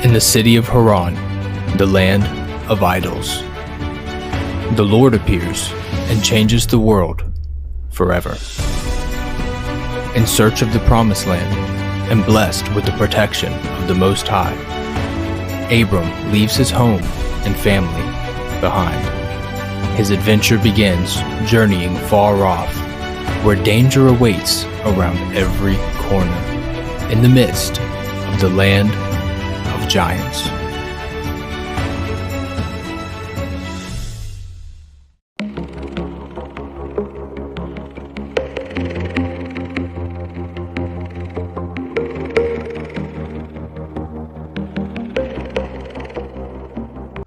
In the city of Haran, the land of idols, the Lord appears and changes the world forever. In search of the promised land and blessed with the protection of the Most High, Abram leaves his home and family behind. His adventure begins journeying far off, where danger awaits around every corner, in the midst of the land of giants.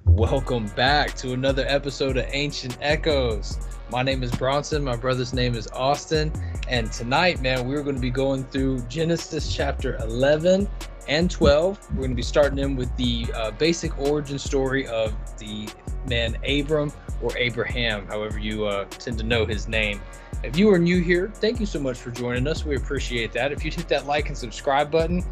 Welcome back to another episode of Ancient Echoes. My name is Bronson, my brother's name is Austin, and tonight, man, we're going to be going through Genesis chapter 11 and 12. We're going to be starting in with the basic origin story of the man Abram, or Abraham, however you tend to know his name. If you are new here, thank you so much for joining us. We appreciate that. If you hit that like and subscribe button,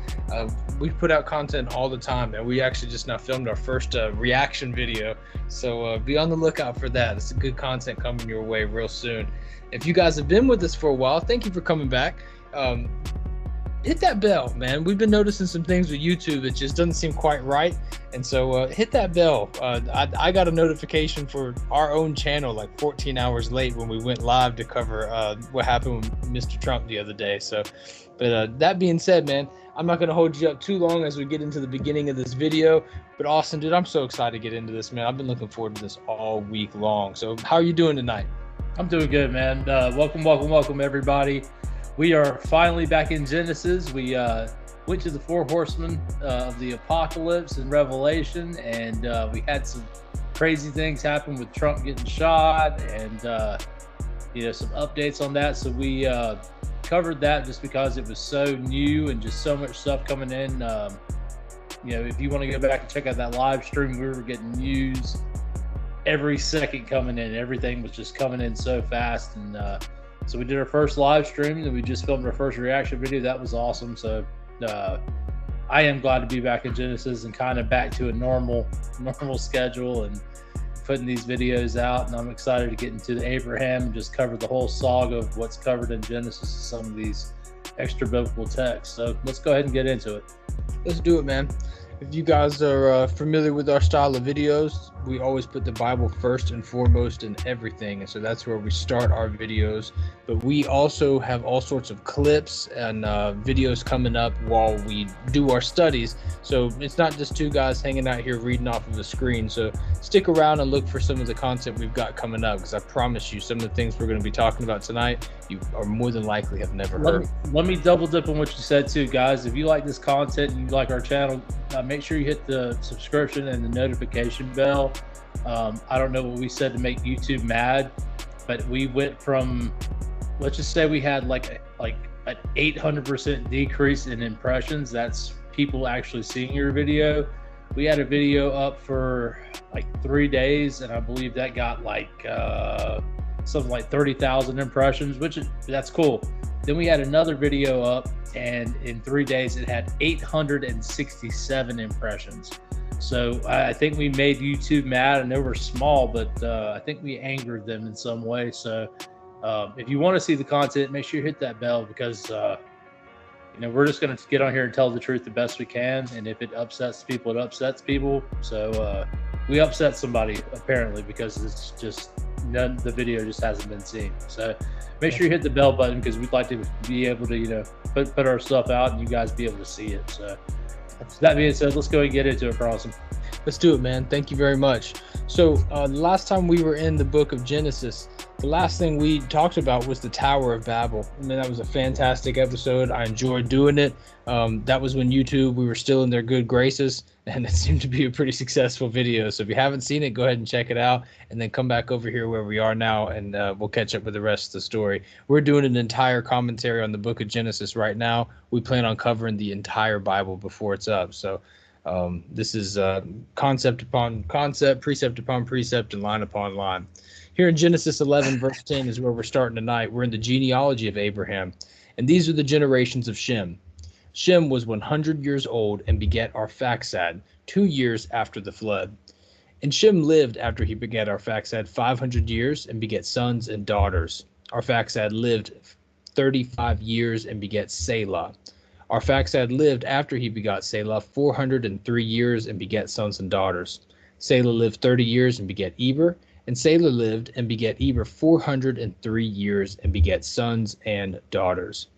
we put out content all the time, and we actually just now filmed our first reaction video. So be on the lookout for that. It's good content coming your way real soon. If you guys have been with us for a while, thank you for coming back. Hit that bell, man. We've been noticing some things with YouTube. It just doesn't seem quite right. And so hit that bell. I got a notification for our own channel like 14 hours late when we went live to cover what happened with Mr. Trump the other day. So, but that being said, man, I'm not going to hold you up too long as we get into the beginning of this video. But Austin, dude, I'm so excited to get into this, man. I've been looking forward to this all week long. So how are you doing tonight? I'm doing good, man. Welcome, everybody. We are finally back in Genesis. We went to the four horsemen of the apocalypse and Revelation, and we had some crazy things happen with Trump getting shot, and some updates on that. So we covered that just because it was so new and just so much stuff coming in. If you want to go back and check out that live stream, we were getting news every second coming in. Everything was just coming in so fast, and so we did our first live stream, and we just filmed our first reaction video. That was awesome. So I am glad to be back in Genesis and kind of back to a normal schedule and putting these videos out. And I'm excited to get into the Abraham and just cover the whole saga of what's covered in Genesis and some of these extra biblical texts. So let's go ahead and get into it. Let's do it, man. If you guys are familiar with our style of videos, we always put the Bible first and foremost in everything. And so that's where we start our videos. But we also have all sorts of clips and videos coming up while we do our studies. So it's not just two guys hanging out here reading off of the screen. So stick around and look for some of the content we've got coming up, because I promise you some of the things we're going to be talking about tonight, you are more than likely have never heard. Let me double dip on what you said too, guys. If you like this content and you like our channel, make sure you hit the subscription and the notification bell. I don't know what we said to make YouTube mad, but we went from, let's just say we had like an 800% decrease in impressions. That's people actually seeing your video. We had a video up for like 3 days, and I believe that got like something like 30,000 impressions, that's cool. Then we had another video up, and in 3 days it had 867 impressions. So I think we made YouTube mad. I know we're small, but I think we angered them in some way. So if you want to see the content, make sure you hit that bell, because we're just going to get on here and tell the truth the best we can. And if it upsets people, it upsets people. So we upset somebody apparently, because it's just the video just hasn't been seen. So make sure you hit the bell button, because we'd like to be able to put our stuff out and you guys be able to see it. So that being said, let's go and get into it, Carlson. Let's do it, man. Thank you very much. So the last time we were in the book of Genesis, the last thing we talked about was the Tower of Babel. I mean, that was a fantastic episode. I enjoyed doing it. That was when YouTube, we were still in their good graces, and it seemed to be a pretty successful video. So if you haven't seen it, go ahead and check it out, and then come back over here where we are now, and we'll catch up with the rest of the story. We're doing an entire commentary on the book of Genesis right now. We plan on covering the entire Bible before it's up. So this is concept upon concept, precept upon precept, and line upon line. Here in Genesis 11, verse 10 is where we're starting tonight. We're in the genealogy of Abraham, and these are the generations of Shem. Shem was 100 years old and begat Arphaxad 2 years after the flood. And Shem lived after he begat Arphaxad 500 years and begat sons and daughters. Arphaxad lived 35 years and begat Selah. Arphaxad lived after he begot Selah 403 years and begat sons and daughters. Selah lived 30 years and begat Eber. And Selah lived and begat Eber 403 years and begat sons and daughters.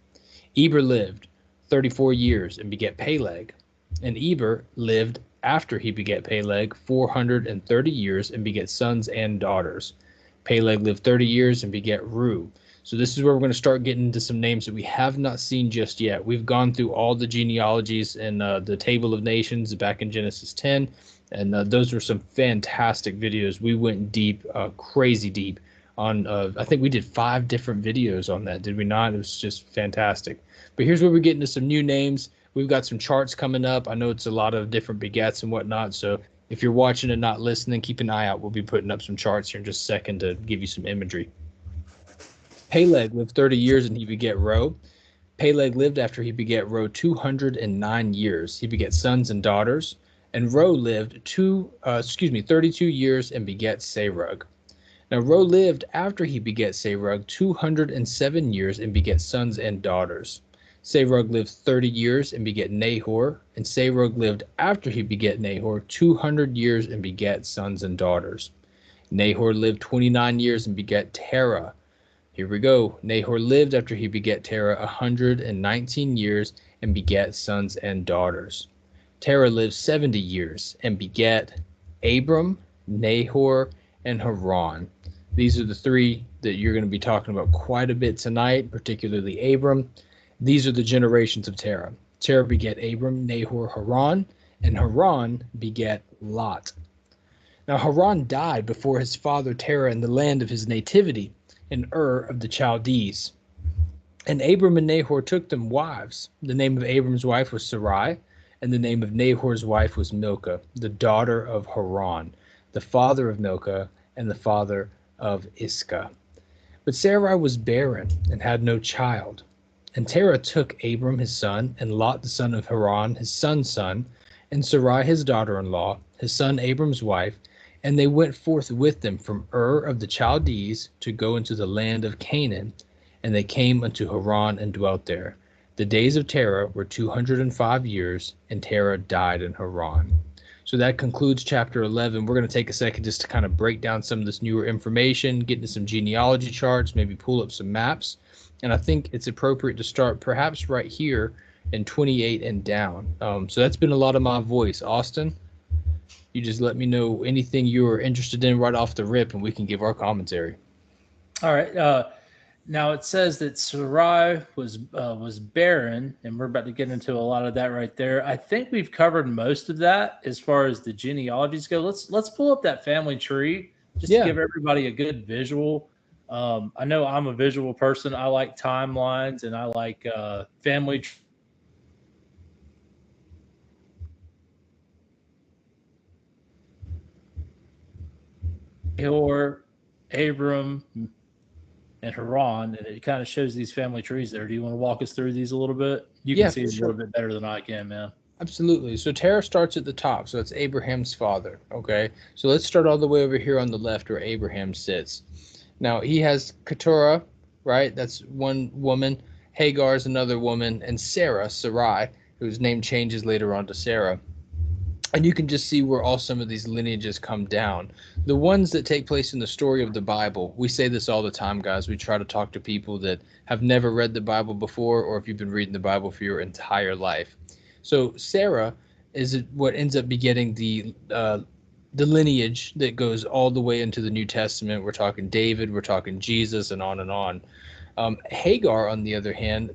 Eber lived 34 years and begat Peleg. And Eber lived after he begat Peleg 430 years and begat sons and daughters. Peleg lived 30 years and begat Reu. So this is where we're going to start getting into some names that we have not seen just yet. We've gone through all the genealogies and the Table of Nations back in Genesis 10, and those were some fantastic videos. We went deep, crazy deep on, I think we did 5 different videos on that, did we not? It was just fantastic. But here's where we get into some new names. We've got some charts coming up. I know it's a lot of different begats and whatnot, so if you're watching and not listening, keep an eye out. We'll be putting up some charts here in just a second to give you some imagery. Peleg lived 30 years and he begat Reu. Peleg lived after he begat Reu 209 years. He begat sons and daughters. And Reu lived 32 years and begat Serug. Now Reu lived after he begat Serug 207 years and begat sons and daughters. Serug lived 30 years and begat Nahor. And Serug lived after he begat Nahor 200 years and begat sons and daughters. Nahor lived 29 years and begat Terah. Here we go. Nahor lived after he begat Terah 119 years and begat sons and daughters. Terah lived 70 years and begat Abram, Nahor, and Haran. These are the 3 that you're going to be talking about quite a bit tonight, particularly Abram. These are the generations of Terah. Terah begat Abram, Nahor, Haran, and Haran begat Lot. Now Haran died before his father Terah in the land of his nativity, in Ur of the Chaldees. And Abram and Nahor took them wives. The name of Abram's wife was Sarai, and the name of Nahor's wife was Milcah, the daughter of Haran, the father of Milcah, and the father of Iscah. But Sarai was barren and had no child. And Terah took Abram his son, and Lot the son of Haran his son's son, and Sarai his daughter-in-law, his son Abram's wife, and they went forth with them from Ur of the Chaldees to go into the land of Canaan. And they came unto Haran and dwelt there. The days of Terah were 205 years, and Terah died in Haran. So that concludes chapter 11. We're going to take a second just to kind of break down some of this newer information, get into some genealogy charts, maybe pull up some maps. And I think it's appropriate to start perhaps right here in 28 and down. So that's been a lot of my voice. Austin, you just let me know anything you're interested in right off the rip, and we can give our commentary. All right. Now it says that Sarai was barren, and we're about to get into a lot of that right there. I think we've covered most of that as far as the genealogies go. Let's pull up that family tree just to give everybody a good visual. I know I'm a visual person. I like timelines, and I like family tree. Abram, and Haran, and it kind of shows these family trees there. Do you want to walk us through these a little bit? You can see it a little bit better than I can, man. Absolutely. So Terah starts at the top. So it's Abraham's father. Okay. So let's start all the way over here on the left where Abraham sits. Now he has Keturah, right? That's one woman. Hagar is another woman. And Sarai, whose name changes later on to Sarah. And you can just see where all some of these lineages come down. The ones that take place in the story of the Bible, we say this all the time, guys. We try to talk to people that have never read the Bible before, or if you've been reading the Bible for your entire life. So Sarah is what ends up begetting the lineage that goes all the way into the New Testament. We're talking David, we're talking Jesus, and on and on. Hagar, on the other hand,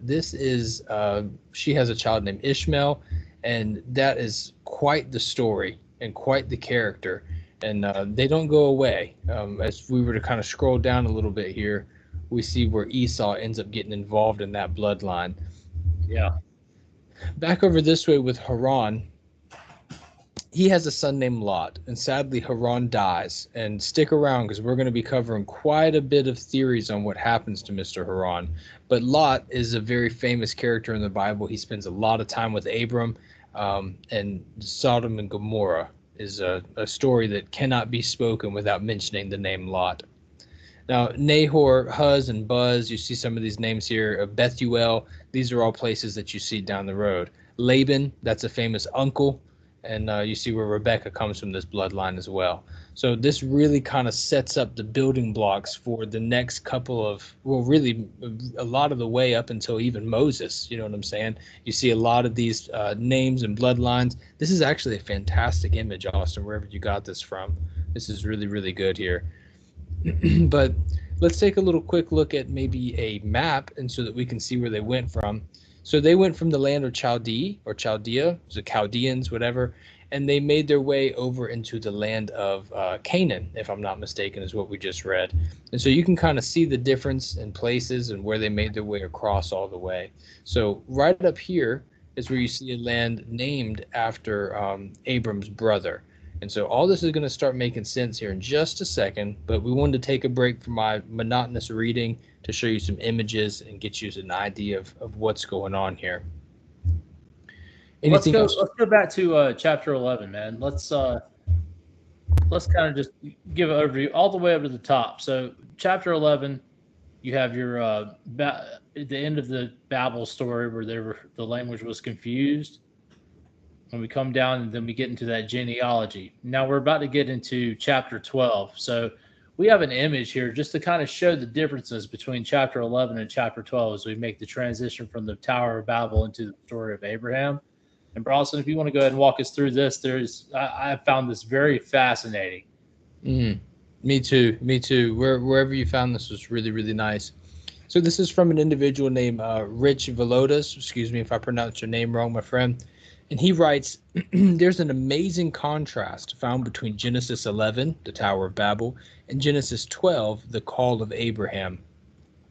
she has a child named Ishmael, and that is quite the story and quite the character, and they don't go away. As we were to kind of scroll down a little bit here, we see where Esau ends up getting involved in that bloodline. Yeah. Back over this way with Haran, he has a son named Lot, and sadly Haran dies. And stick around because we're going to be covering quite a bit of theories on what happens to Mr. Haran. But Lot is a very famous character in the Bible. He spends a lot of time with Abram, and Sodom and Gomorrah is a story that cannot be spoken without mentioning the name Lot. Now, Nahor, Huz, and Buz, you see some of these names here. Bethuel, these are all places that you see down the road. Laban, that's a famous uncle, and you see where Rebecca comes from this bloodline as well. So this really kind of sets up the building blocks for the next couple of, well, really a lot of the way up until even Moses, you know what I'm saying? You see a lot of these names and bloodlines. This is actually a fantastic image, Austin, wherever you got this from. This is really, really good here. But let's take a little quick look at maybe a map, and so that we can see where they went from. So they went from the land of Chaldea, the Chaldeans, whatever, and they made their way over into the land of Canaan, if I'm not mistaken, is what we just read. And so you can kind of see the difference in places and where they made their way across all the way. So right up here is where you see a land named after Abram's brother. And so all this is going to start making sense here in just a second, but we wanted to take a break from my monotonous reading to show you some images and get you an idea of what's going on here. Let's go back to chapter 11, man. Let's kind of just give an overview all the way up to the top. So chapter 11, you have your at the end of the Babel story where the language was confused. When we come down, and then we get into that genealogy. Now we're about to get into chapter 12. So we have an image here just to kind of show the differences between chapter 11 and chapter 12 as we make the transition from the Tower of Babel into the story of Abraham. And Bronson, if you want to go ahead and walk us through this, I found this very fascinating. Me too. Wherever you found this was really, really nice. So this is from an individual named Rich Velotas. Excuse me if I pronounce your name wrong, my friend. And he writes, there's an amazing contrast found between Genesis 11, the Tower of Babel, and Genesis 12, the call of Abraham.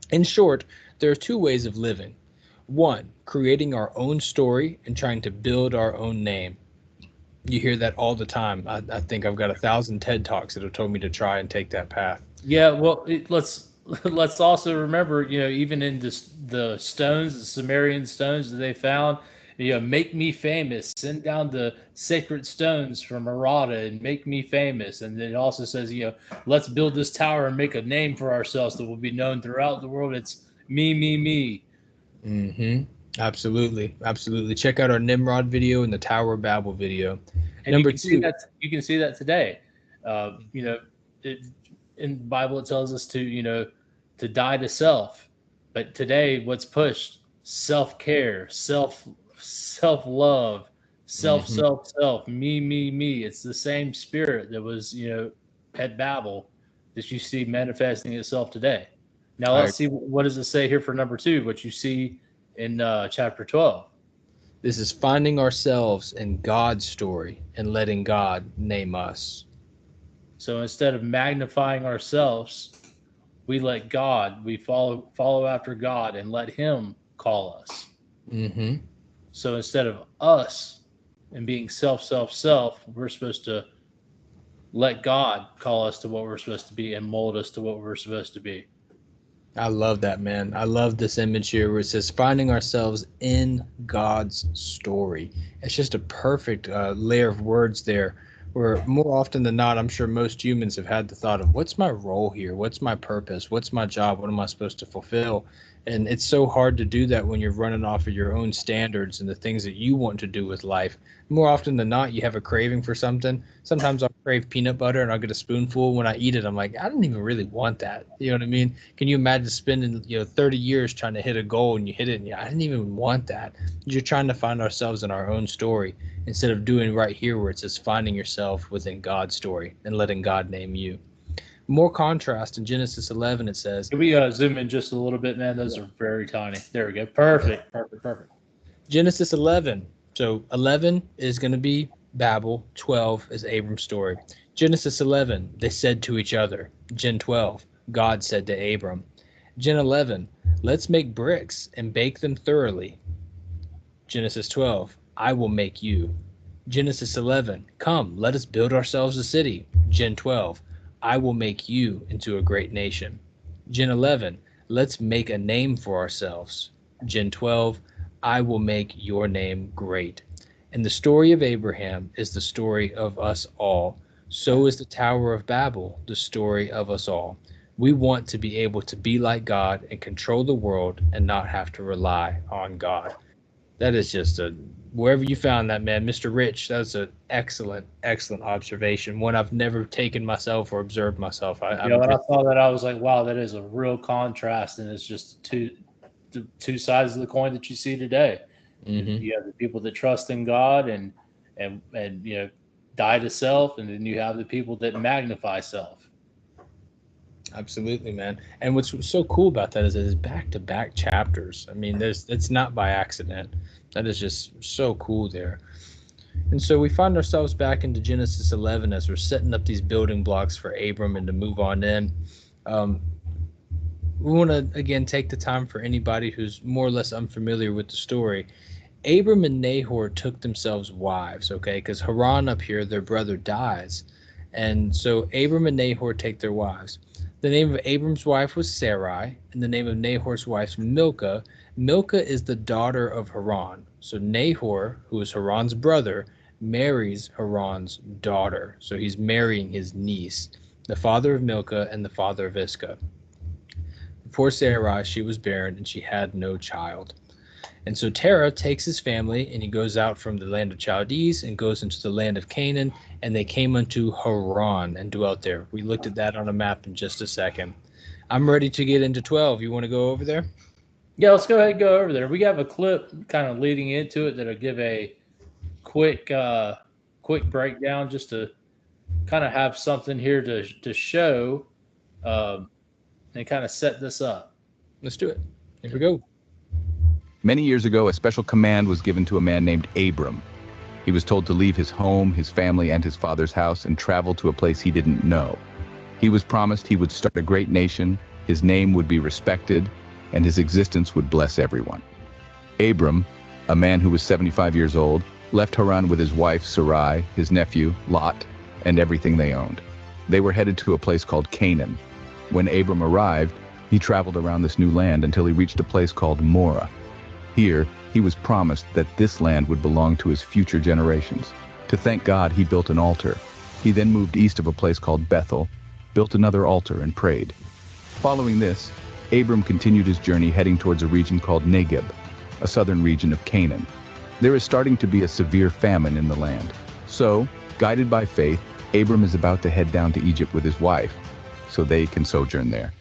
In short, there are two ways of living. One, creating our own story and trying to build our own name. You hear that all the time. I think I've got 1,000 TED Talks that have told me to try and take that path. Yeah, well, let's also remember, even in the stones, the Sumerian stones that they found, make me famous, send down the sacred stones from Arada and make me famous. And then it also says, let's build this tower and make a name for ourselves that will be known throughout the world. It's me, me, me. Absolutely. Check out our Nimrod video and the Tower of Babel video. And you can see that today. In the Bible, it tells us to die to self. But today, what's pushed? Self-care, self-love, self, me. It's the same spirit that was, at Babel that you see manifesting itself today. Now let's see, what does it say here for number 2, what you see in chapter 12. This is finding ourselves in God's story and letting God name us. So instead of magnifying ourselves, we let God, we follow after God and let him call us. So instead of us and being self, we're supposed to let God call us to what we're supposed to be and mold us to what we're supposed to be. I love that, man. I love this image here where it says finding ourselves in God's story. It's just a perfect layer of words there, where more often than not, I'm sure most humans have had the thought of, what's my role here? What's my purpose? What's my job? What am I supposed to fulfill? And it's so hard to do that when you're running off of your own standards and the things that you want to do with life. More often than not, you have a craving for something. Sometimes I'll crave peanut butter and I'll get a spoonful. When I eat it, I'm like, I don't even really want that. You know what I mean? Can you imagine spending 30 years trying to hit a goal and you hit it and I didn't even want that. You're trying to find ourselves in our own story instead of doing right here where it says finding yourself within God's story and letting God name you. More contrast in Genesis 11, it says. Can we zoom in just a little bit, man? Those are very tiny. There we go. Perfect. Genesis 11. So 11 is going to be Babel. 12 is Abram's story. Genesis 11, they said to each other. Gen 12, God said to Abram. Gen 11, let's make bricks and bake them thoroughly. Genesis 12, I will make you. Genesis 11, come, let us build ourselves a city. Gen 12, I will make you into a great nation. Gen 11, let's make a name for ourselves. Gen 12, I will make your name great. And the story of Abraham is the story of us all. So is the Tower of Babel the story of us all. We want to be able to be like God and control the world and not have to rely on God. That is just a wherever you found that, man, Mr. Rich. That's an excellent, excellent observation. One I've never taken myself or observed myself. I'm When I really, saw that, I was like, wow, that is a real contrast, and it's just the two sides of the coin that you see today. Mhm. You have the people that trust in God and die to self, and then you have the people that magnify self. Absolutely, man. And what's so cool about that is it's back to back chapters. I mean, it's not by accident. That is just so cool there. And so we find ourselves back into Genesis 11 as we're setting up these building blocks for Abram and to move on in. Um, we want to again take the time for anybody who's more or less unfamiliar with the story. Abram and Nahor took themselves wives, okay? Because Haran up here, their brother dies. And so Abram and Nahor take their wives. The name of Abram's wife was Sarai, and the name of Nahor's wife Milcah. Milcah is the daughter of Haran. So Nahor, who is Haran's brother, marries Haran's daughter. So he's marrying his niece, the father of Milcah and the father of Iscah. Before Sarai, she was barren and she had no child. And so Terah takes his family and he goes out from the land of Chaldees and goes into the land of Canaan, and they came unto Haran and dwelt there. We looked at that on a map in just a second. I'm ready to get into 12. You want to go over there? Yeah, let's go ahead and go over there. We have a clip kind of leading into it that'll give a quick quick breakdown just to kind of have something here to show and kind of set this up. Let's do it. Here we go. Many years ago, a special command was given to a man named Abram. He was told to leave his home, his family, and his father's house and travel to a place he didn't know. He was promised he would start a great nation, his name would be respected, and his existence would bless everyone. Abram, a man who was 75 years old, left Haran with his wife Sarai, his nephew Lot, and everything they owned. They were headed to a place called Canaan. When Abram arrived, he traveled around this new land until he reached a place called Morah. Here, he was promised that this land would belong to his future generations. To thank God, he built an altar. He then moved east of a place called Bethel, built another altar, and prayed. Following this, Abram continued his journey heading towards a region called Negeb, a southern region of Canaan. There is starting to be a severe famine in the land. So, guided by faith, Abram is about to head down to Egypt with his wife, so they can sojourn there.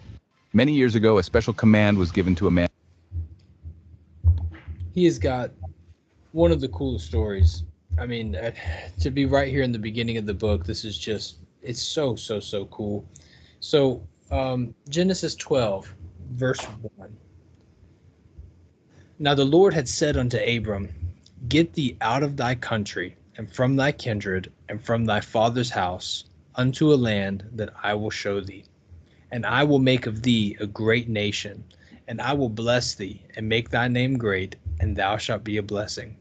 Many years ago, a special command was given to a man. He has got one of the coolest stories. I mean, to be right here in the beginning of the book, this is just, it's so, so, so cool. So, Genesis 12, verse 1. Now the Lord had said unto Abram, get thee out of thy country, and from thy kindred, and from thy father's house, unto a land that I will show thee. And I will make of thee a great nation, and I will bless thee, and make thy name great, and thou shalt be a blessing.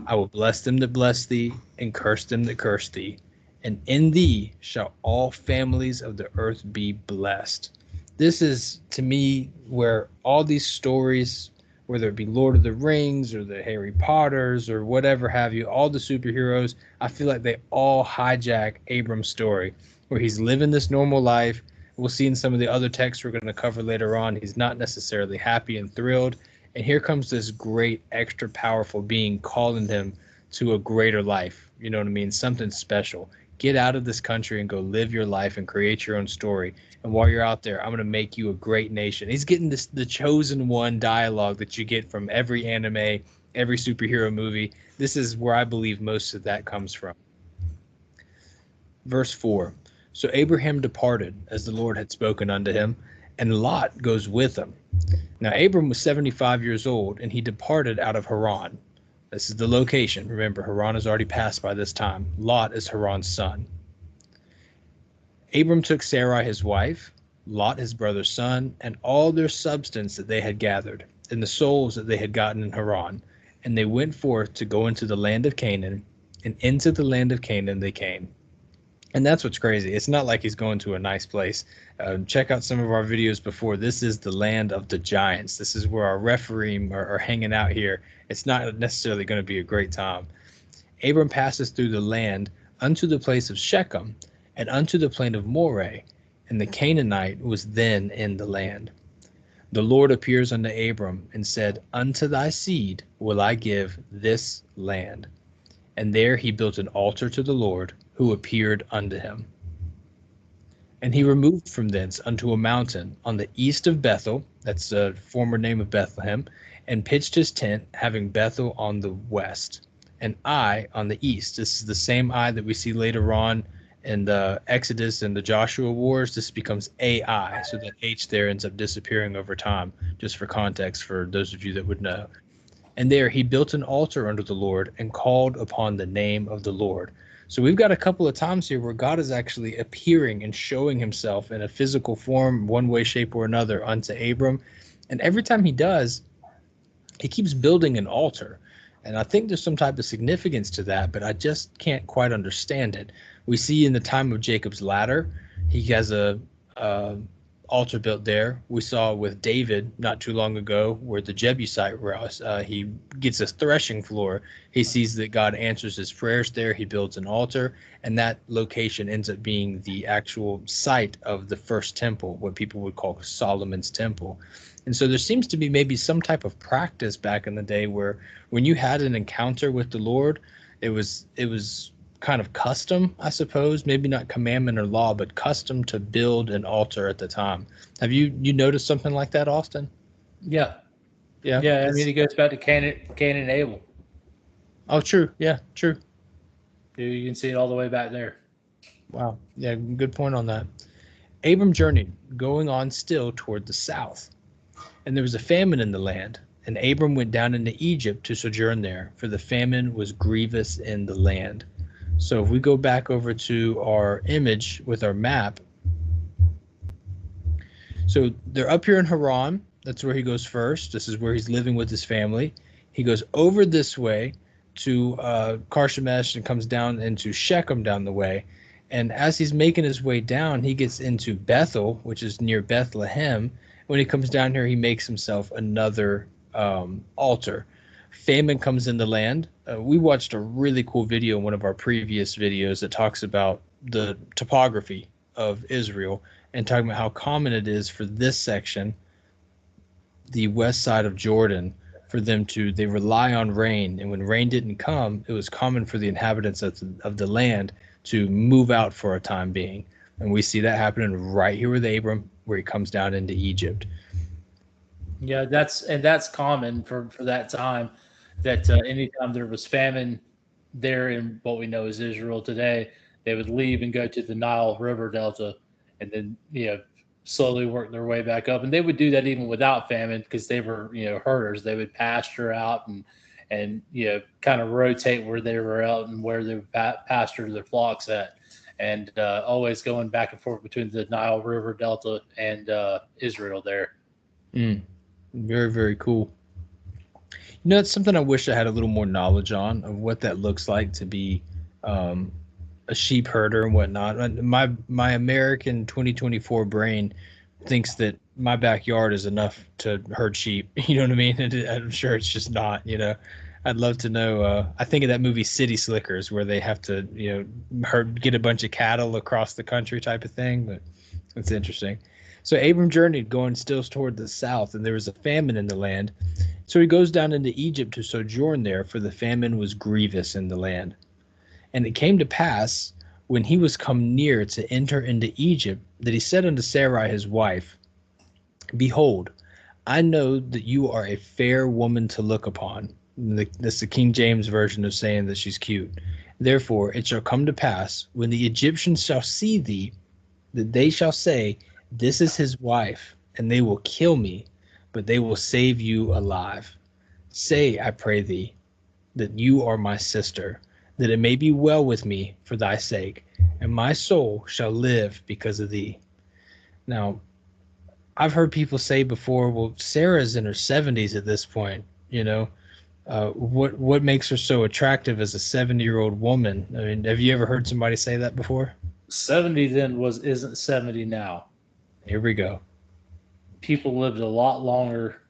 I will bless them that bless thee, and curse them that curse thee. And in thee shall all families of the earth be blessed. This is, to me, where all these stories, whether it be Lord of the Rings or the Harry Potters or whatever have you, all the superheroes, I feel like they all hijack Abram's story, where he's living this normal life. We'll see in some of the other texts we're going to cover later on, he's not necessarily happy and thrilled. And here comes this great, extra powerful being calling him to a greater life. You know what I mean? Something special. Get out of this country and go live your life and create your own story. And while you're out there, I'm going to make you a great nation. He's getting the chosen one dialogue that you get from every anime, every superhero movie. This is where I believe most of that comes from. Verse 4. So Abraham departed, as the Lord had spoken unto him, and Lot goes with him. Now Abram was 75 years old, and he departed out of Haran. This is the location. Remember, Haran has already passed by this time. Lot is Haran's son. Abram took Sarai his wife, Lot his brother's son, and all their substance that they had gathered, and the souls that they had gotten in Haran. And they went forth to go into the land of Canaan, and into the land of Canaan they came. And that's what's crazy. It's not like he's going to a nice place. Check out some of our videos before. This is the land of the giants. This is where our Rephaim are hanging out here. It's not necessarily going to be a great time. Abram passes through the land unto the place of Shechem and unto the plain of Moreh, and the Canaanite was then in the land. The Lord appears unto Abram and said, Unto thy seed will I give this land. And there he built an altar to the Lord, who appeared unto him. And he removed from thence unto a mountain on the east of Bethel, that's a former name of Bethlehem, and pitched his tent, having Bethel on the west, and Ai on the east. This is the same Ai that we see later on in the Exodus and the Joshua Wars. This becomes Ai, so that H there ends up disappearing over time, just for context for those of you that would know. And there he built an altar unto the Lord and called upon the name of the Lord. So we've got a couple of times here where God is actually appearing and showing himself in a physical form, one way, shape, or another, unto Abram. And every time he does, he keeps building an altar. And I think there's some type of significance to that, but I just can't quite understand it. We see in the time of Jacob's ladder, he has a altar built there. We saw with David not too long ago where the Jebusite was. He gets a threshing floor. He sees that God answers his prayers there. He builds an altar, and that location ends up being the actual site of the first temple, what people would call Solomon's temple. And so there seems to be maybe some type of practice back in the day where when you had an encounter with the Lord, it was kind of custom, I suppose, maybe not commandment or law, but custom to build an altar at the time. Have you noticed something like that, Austin? Yeah. Yeah. I mean, it goes back to Cain and Abel. Oh, true. Yeah, true. You can see it all the way back there. Wow. Yeah, good point on that. Abram journeyed, going on still toward the south. And there was a famine in the land, and Abram went down into Egypt to sojourn there, for the famine was grievous in the land. So if we go back over to our image with our map, so they're up here in Haran. That's where he goes first. This is where he's living with his family. He goes over this way to Karshemish and comes down into Shechem down the way. And as he's making his way down, he gets into Bethel, which is near Bethlehem. When he comes down here, he makes himself another altar. Famine comes in the land. We watched a really cool video in one of our previous videos that talks about the topography of Israel and talking about how common it is for this section, the west side of Jordan, for them they rely on rain. And when rain didn't come, it was common for the inhabitants of the land to move out for a time being. And we see that happening right here with Abram, where he comes down into Egypt. Yeah, that's common for that time, that anytime there was famine there in what we know as Israel today, they would leave and go to the Nile River Delta, and then slowly work their way back up. And they would do that even without famine, because they were herders. They would pasture out and kind of rotate where they were out and where they would pasture their flocks at, and always going back and forth between the Nile River Delta and Israel there. Very, very cool. It's something I wish I had a little more knowledge on, of what that looks like to be a sheep herder and whatnot. My American 2024 brain thinks that my backyard is enough to herd sheep. You know what I mean? And I'm sure it's just not. I'd love to know. I think of that movie City Slickers, where they have to get a bunch of cattle across the country type of thing. But it's interesting. So Abram journeyed, going still toward the south, and there was a famine in the land. So he goes down into Egypt to sojourn there, for the famine was grievous in the land. And it came to pass, when he was come near to enter into Egypt, that he said unto Sarai his wife, Behold, I know that you are a fair woman to look upon. That's the King James version of saying that she's cute. Therefore it shall come to pass, when the Egyptians shall see thee, that they shall say, This is his wife, and they will kill me, but they will save you alive. Say, I pray thee, that you are my sister, that it may be well with me for thy sake, and my soul shall live because of thee. Now, I've heard people say before, well, Sarah's in her 70s at this point, What makes her so attractive as a 70-year-old woman? I mean, have you ever heard somebody say that before? 70 then isn't 70 now. Here we go. People lived a lot longer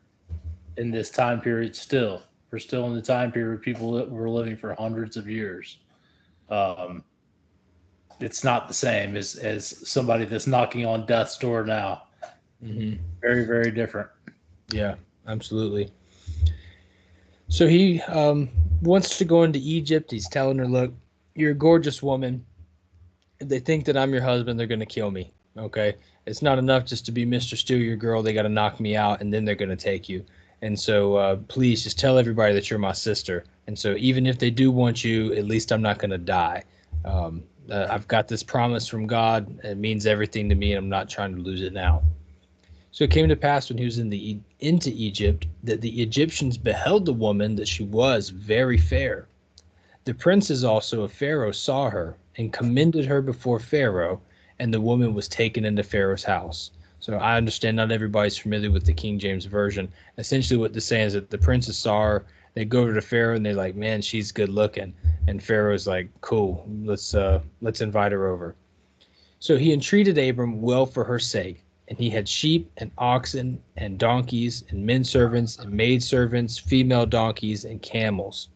in this time period still. We're still in the time period people were living for hundreds of years. It's not the same as somebody that's knocking on death's door now. Mm-hmm. Very, very different. Yeah, absolutely. So he wants to go into Egypt. He's telling her, look, you're a gorgeous woman. If they think that I'm your husband, they're going to kill me. Okay. It's not enough just to be Mr. Steal Your Girl. They got to knock me out and then they're going to take you. And so please just tell everybody that you're my sister. And so even if they do want you, at least I'm not going to die. I've got this promise from God. It means everything to me, and I'm not trying to lose it now. So it came to pass when he was into Egypt that the Egyptians beheld the woman, that she was very fair. The princes also of Pharaoh saw her and commended her before Pharaoh, and the woman was taken into Pharaoh's house. So I understand not everybody's familiar with the King James Version. Essentially what they're saying is that the princes saw her, they go over to Pharaoh and they're like, man, she's good looking. And Pharaoh's like, cool, let's invite her over. So he entreated Abram well for her sake. And he had sheep and oxen and donkeys and men servants and maid servants, female donkeys and camels.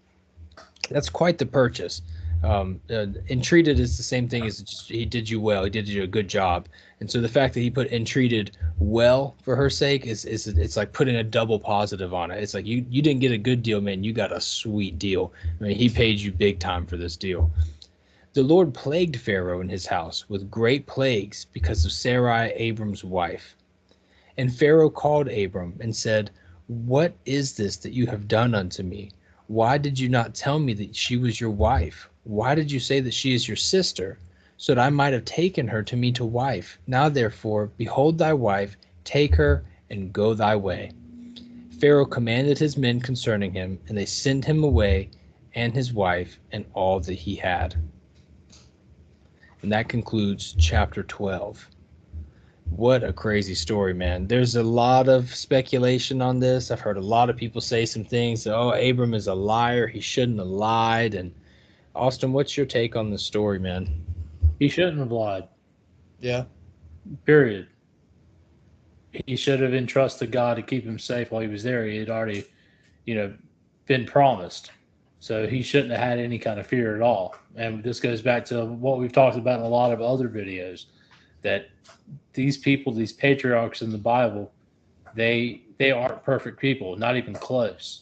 That's quite the purchase. Entreated is the same thing as just, he did you well. He did you a good job. And so the fact that he put entreated well for her sake is it's like putting a double positive on it. It's like you didn't get a good deal, man. You got a sweet deal. I mean, he paid you big time for this deal. The Lord plagued Pharaoh and his house with great plagues because of Sarai, Abram's wife. And Pharaoh called Abram and said, what is this that you have done unto me? Why did you not tell me that she was your wife? Why did you say that she is your sister, so that I might have taken her to me to wife? Now therefore, behold thy wife, take her, and go thy way. Pharaoh commanded his men concerning him, and they sent him away, and his wife, and all that he had. And that concludes chapter 12. What a crazy story, man. There's a lot of speculation on this. I've heard a lot of people say some things. Oh, Abram is a liar. He shouldn't have lied. And Austin, what's your take on this story, man? He shouldn't have lied. Yeah. Period. He should have entrusted God to keep him safe while he was there. He had already, been promised. So he shouldn't have had any kind of fear at all. And this goes back to what we've talked about in a lot of other videos, that these people, these patriarchs in the Bible, they aren't perfect people, not even close.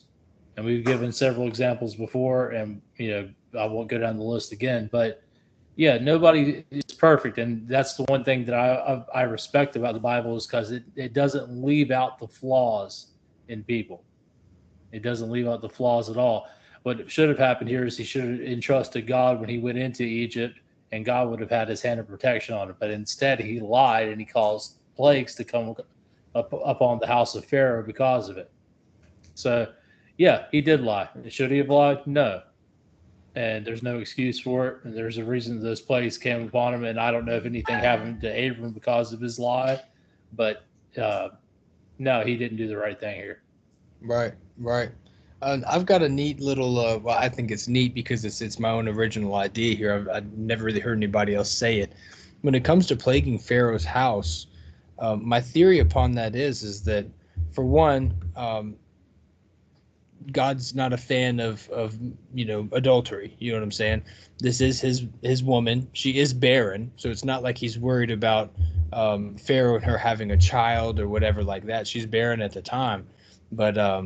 And we've given several examples before, and I won't go down the list again, but yeah, nobody is perfect. And that's the one thing that I respect about the Bible, is because it doesn't leave out the flaws in people. It doesn't leave out the flaws at all. What should have happened here is he should have entrusted God when he went into Egypt, and God would have had his hand of protection on it. But instead, he lied, and he caused plagues to come up on the house of Pharaoh because of it. So, yeah, he did lie. Should he have lied? No. And there's no excuse for it. And there's a reason those plagues came upon him. And I don't know if anything happened to Abram because of his lie. But, no, he didn't do the right thing here. Right. I've got a neat little, well, I think it's neat because it's my own original idea here. I've never really heard anybody else say it. When it comes to plaguing Pharaoh's house, my theory upon that is that, for one, God's not a fan of adultery. You know what I'm saying? This is his woman. She is barren, so it's not like he's worried about Pharaoh and her having a child or whatever like that. She's barren at the time, but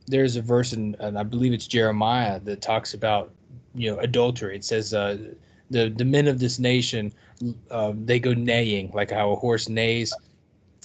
there's a verse in, and I believe it's Jeremiah, that talks about adultery. It says the men of this nation, they go neighing, like how a horse neighs.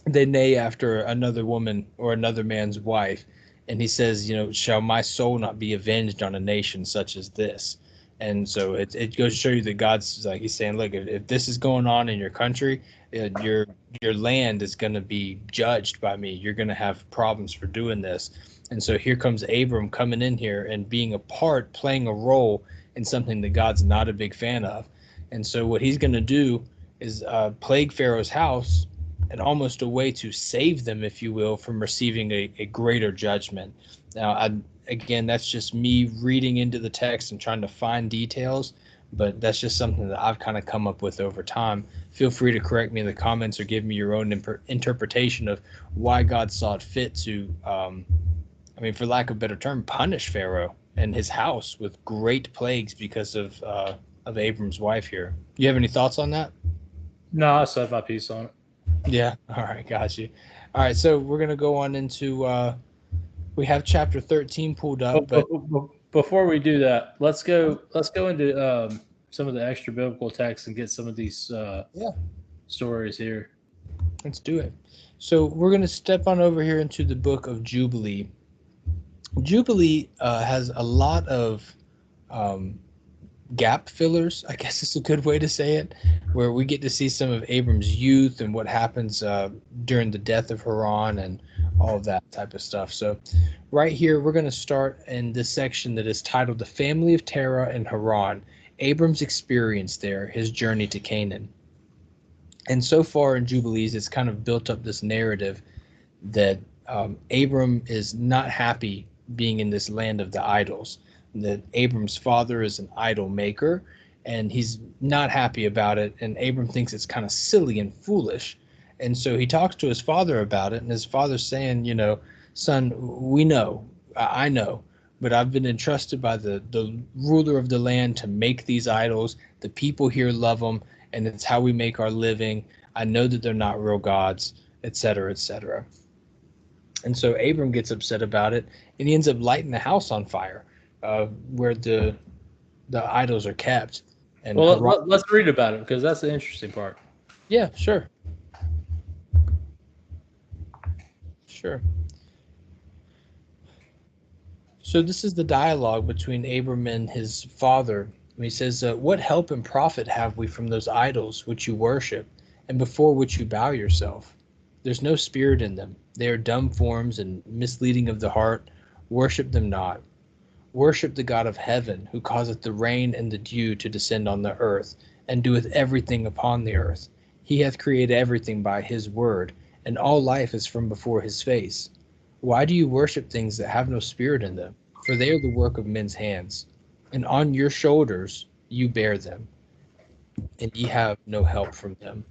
They neigh after another woman or another man's wife. And he says, shall my soul not be avenged on a nation such as this? And so it goes to show you that God's like, he's saying, look, if this is going on in your country, your land is going to be judged by me. You're going to have problems for doing this. And so here comes Abram coming in here and being a part, playing a role in something that God's not a big fan of. And so what he's going to do is plague Pharaoh's house and almost a way to save them, if you will, from receiving a greater judgment. Now, again, that's just me reading into the text and trying to find details, but that's just something that I've kind of come up with over time. Feel free to correct me in the comments or give me your own interpretation of why God saw it fit to, for lack of a better term, punish Pharaoh and his house with great plagues because of Abram's wife here. You have any thoughts on that? No, I said my piece on it. Yeah. All right. Got you. All right. So we're going to go on into, we have chapter 13 pulled up, but before we do that, let's go into some of the extra biblical texts and get some of these stories here. Let's do it. So we're going to step on over here into the book of Jubilee. Jubilee has a lot of gap fillers, I guess is a good way to say it, where we get to see some of Abram's youth and what happens during the death of Haran and all of that type of stuff. So right here, we're going to start in this section that is titled The Family of Terah and Haran, Abram's experience there, his journey to Canaan. And so far in Jubilees, it's kind of built up this narrative that Abram is not happy being in this land of the idols, that Abram's father is an idol maker, and he's not happy about it, and Abram thinks it's kind of silly and foolish. And so he talks to his father about it, and his father's saying, son, I know, but I've been entrusted by the ruler of the land to make these idols. The people here love them, and it's how we make our living. I know that they're not real gods, etc., etc. And so Abram gets upset about it, and he ends up lighting the house on fire where the idols are kept. And let's read about it, because that's the interesting part. Yeah, sure. Sure. So this is the dialogue between Abram and his father. He says, what help and profit have we from those idols which you worship, and before which you bow yourself? There's no spirit in them. They are dumb forms and misleading of the heart. Worship them not. Worship the God of heaven, who causeth the rain and the dew to descend on the earth, and doeth everything upon the earth. He hath created everything by his word, and all life is from before his face. Why do you worship things that have no spirit in them? For they are the work of men's hands. And on your shoulders you bear them, and ye have no help from them.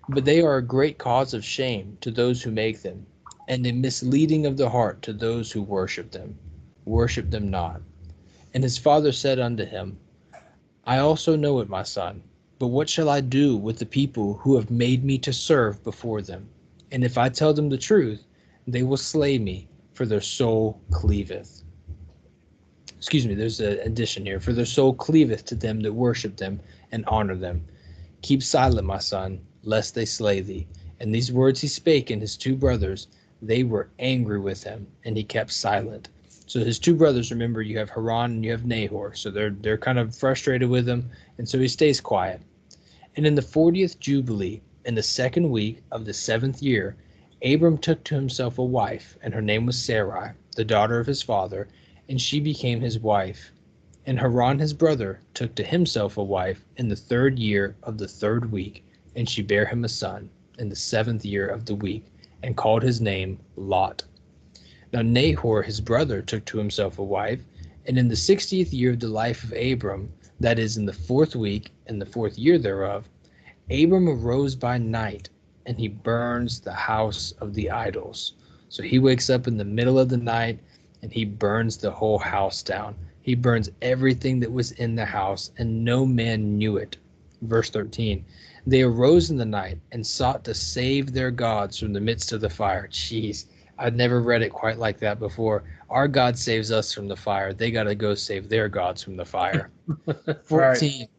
But they are a great cause of shame to those who make them, and a misleading of the heart to those who worship them. Worship them not. And his father said unto him, I also know it, my son, but what shall I do with the people who have made me to serve before them? And if I tell them the truth, they will slay me, for their soul cleaveth. Excuse me, there's an addition here. For their soul cleaveth to them that worship them and honor them. Keep silent, my son, lest they slay thee. And these words he spake in his two brothers. They were angry with him, and he kept silent. So his two brothers, remember, you have Haran and you have Nahor. So they're kind of frustrated with him, and so he stays quiet. And in the 40th Jubilee, in the 2nd week of the 7th year, Abram took to himself a wife, and her name was Sarai, the daughter of his father, and she became his wife. And Haran his brother took to himself a wife in the 3rd year of the 3rd week, and she bare him a son in the 7th year of the week, and called his name Lot. Now Nahor his brother took to himself a wife, and in the 60th year of the life of Abram, that is in the 4th week and the 4th year thereof, Abram arose by night, and he burns the house of the idols. So he wakes up in the middle of the night, and he burns the whole house down. He burns everything that was in the house, and no man knew it. Verse 13, they arose in the night and sought to save their gods from the midst of the fire. Jeez, I'd never read it quite like that before. Our God saves us from the fire. They got to go save their gods from the fire. 14, right.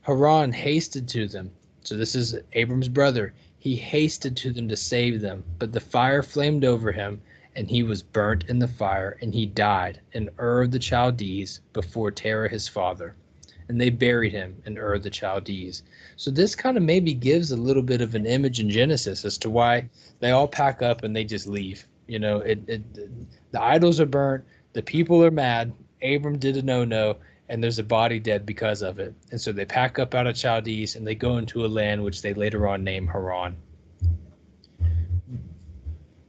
Haran hasted to them. So this is Abram's brother. He hasted to them to save them, but the fire flamed over him, and he was burnt in the fire, and he died in Ur of the Chaldees before Terah his father. And they buried him in Ur of the Chaldees. So this kind of maybe gives a little bit of an image in Genesis as to why they all pack up and they just leave. You know, the idols are burnt, the people are mad, Abram did a no-no, and there's a body dead because of it. And so they pack up out of Chaldees and they go into a land which they later on name Haran.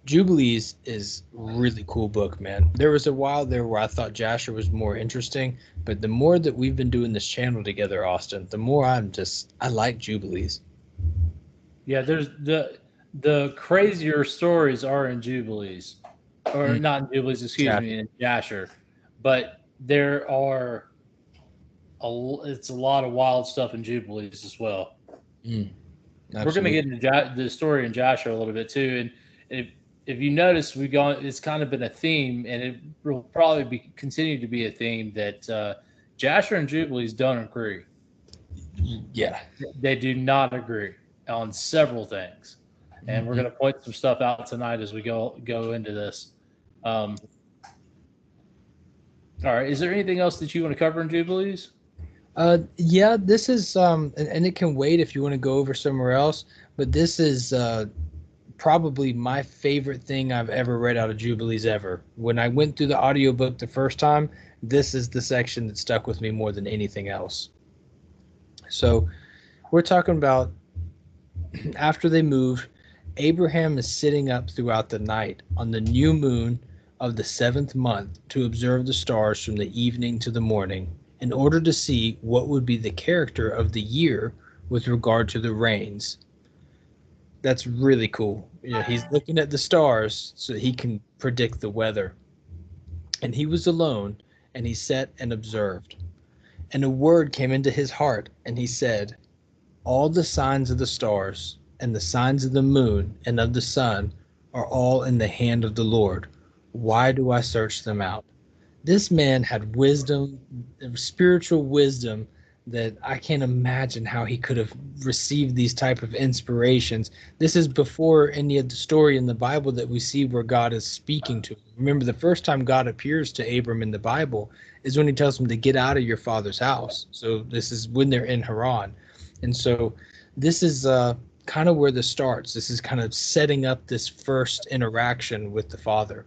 Jubilees is really cool book, man. There was a while there where I thought Jasher was more interesting, but the more that we've been doing this channel together, Austin, the more I like Jubilees. Yeah, there's the crazier stories are in Jubilees, or Mm. not in Jubilees, excuse Jasher. me, in Jasher. But there are it's a lot of wild stuff in Jubilees as well. Mm. We're going to Absolutely. get into the story in Jasher a little bit too, and if you notice, it's kind of been a theme, and it will probably continue to be a theme that Jasher and Jubilees don't agree. Yeah. They do not agree on several things, and we're Mhm. going to point some stuff out tonight as we go into this. All right, is there anything else that you want to cover in Jubilees? Yeah, this is and it can wait if you want to go over somewhere else, but this is probably my favorite thing I've ever read out of Jubilees ever. When I went through the audiobook the first time, this is the section that stuck with me more than anything else. So we're talking about after they moved, Abraham is sitting up throughout the night on the new moon of the 7th month to observe the stars from the evening to the morning in order to see what would be the character of the year with regard to the rains. That's really cool. You know, he's looking at the stars so he can predict the weather. And he was alone, and he sat and observed. And a word came into his heart, and he said, all the signs of the stars and the signs of the moon and of the sun are all in the hand of the Lord. Why do I search them out? This man had wisdom, spiritual wisdom, that I can't imagine how he could have received these type of inspirations. This is before any of the story in the Bible that we see where God is speaking to him. Remember, the first time God appears to Abram in the Bible is when he tells him to get out of your father's house. So this is when they're in Haran. And so this is kind of where this starts. This is kind of setting up this first interaction with the Father.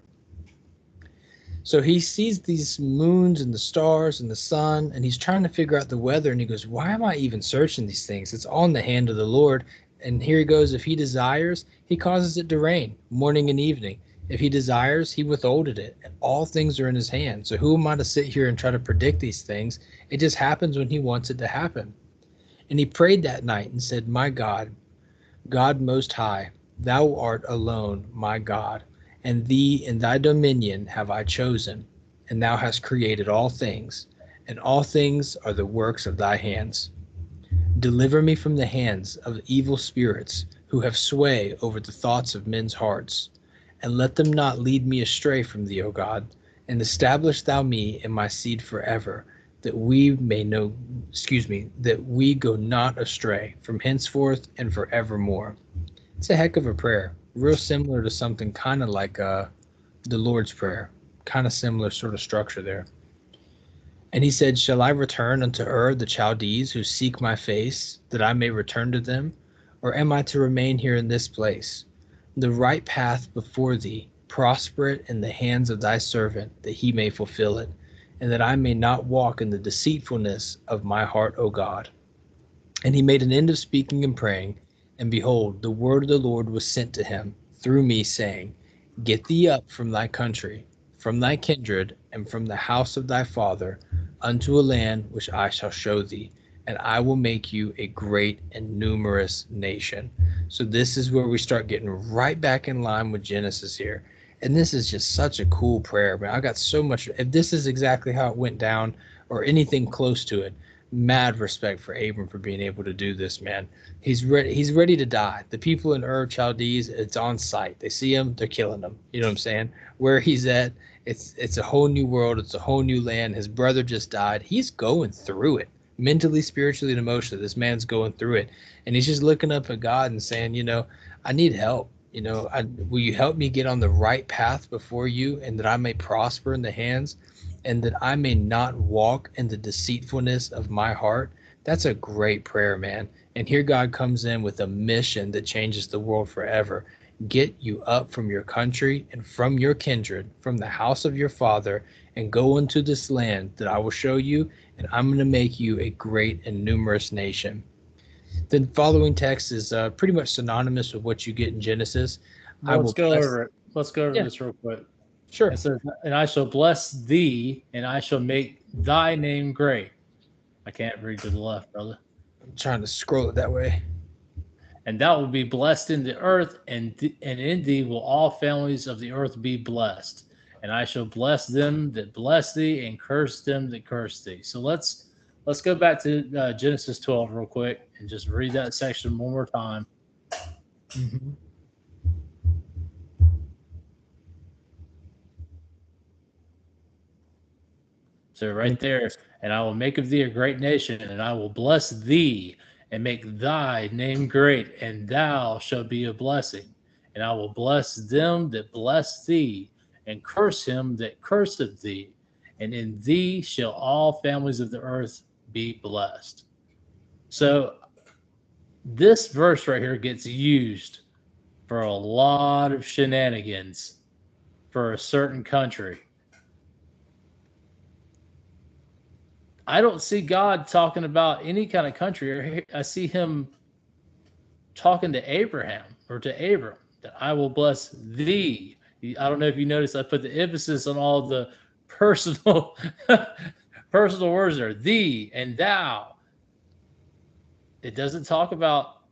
So he sees these moons and the stars and the sun, and he's trying to figure out the weather. And he goes, why am I even searching these things? It's all in the hand of the Lord. And here he goes, if he desires, he causes it to rain morning and evening. If he desires, he withholded it. And all things are in his hand. So who am I to sit here and try to predict these things? It just happens when he wants it to happen. And he prayed that night and said, my God, God most high, thou art alone, my God, and thee in thy dominion have I chosen, and thou hast created all things, and all things are the works of thy hands. Deliver me from the hands of evil spirits who have sway over the thoughts of men's hearts, and let them not lead me astray from thee, O God, and establish thou me and my seed forever, that we go not astray from henceforth and forevermore. It's a heck of a prayer, real similar to something kind of like the Lord's Prayer, kind of similar sort of structure there. And he said, shall I return unto the Chaldees who seek my face, that I may return to them? Or am I to remain here in this place? The right path before thee, prosper it in the hands of thy servant, that he may fulfill it, and that I may not walk in the deceitfulness of my heart, O God. And he made an end of speaking and praying, and behold, the word of the Lord was sent to him through me, saying, get thee up from thy country, from thy kindred, and from the house of thy father, unto a land which I shall show thee, and I will make you a great and numerous nation. So this is where we start getting right back in line with Genesis here. And this is just such a cool prayer, man. I got so much. If this is exactly how it went down or anything close to it, mad respect for Abram for being able to do this, man. He's ready to die. The people in Chaldees, it's on sight. They see him, they're killing him. You know what I'm saying? Where he's at, it's a whole new world. It's a whole new land. His brother just died. He's going through it. Mentally, spiritually, and emotionally. This man's going through it. And he's just looking up at God and saying, I need help. Will you help me get on the right path before you, and that I may prosper in the hands, and that I may not walk in the deceitfulness of my heart? That's a great prayer, man. And here God comes in with a mission that changes the world forever. Get you up from your country and from your kindred, from the house of your father, and go into this land that I will show you, and I'm going to make you a great and numerous nation. The following text is pretty much synonymous with what you get in Genesis. Let's go over it. let's go over Yeah. this real quick. Sure. It says, and I shall bless thee, and I shall make thy name great. I can't read to the left, brother. I'm trying to scroll it that way. And thou will be blessed in the earth, and in thee will all families of the earth be blessed. And I shall bless them that bless thee, and curse them that curse thee. So let's go back to Genesis 12 real quick and just read that section one more time. Mm-hmm. So right there, and I will make of thee a great nation, and I will bless thee, and make thy name great, and thou shalt be a blessing. And I will bless them that bless thee, and curse him that curseth thee. And in thee shall all families of the earth be blessed. So this verse right here gets used for a lot of shenanigans for a certain country. I don't see God talking about any kind of country. I see him talking to Abraham or to Abram, that I will bless thee. I don't know if you noticed, I put the emphasis on all the personal personal words there. Thee and thou. It doesn't talk about,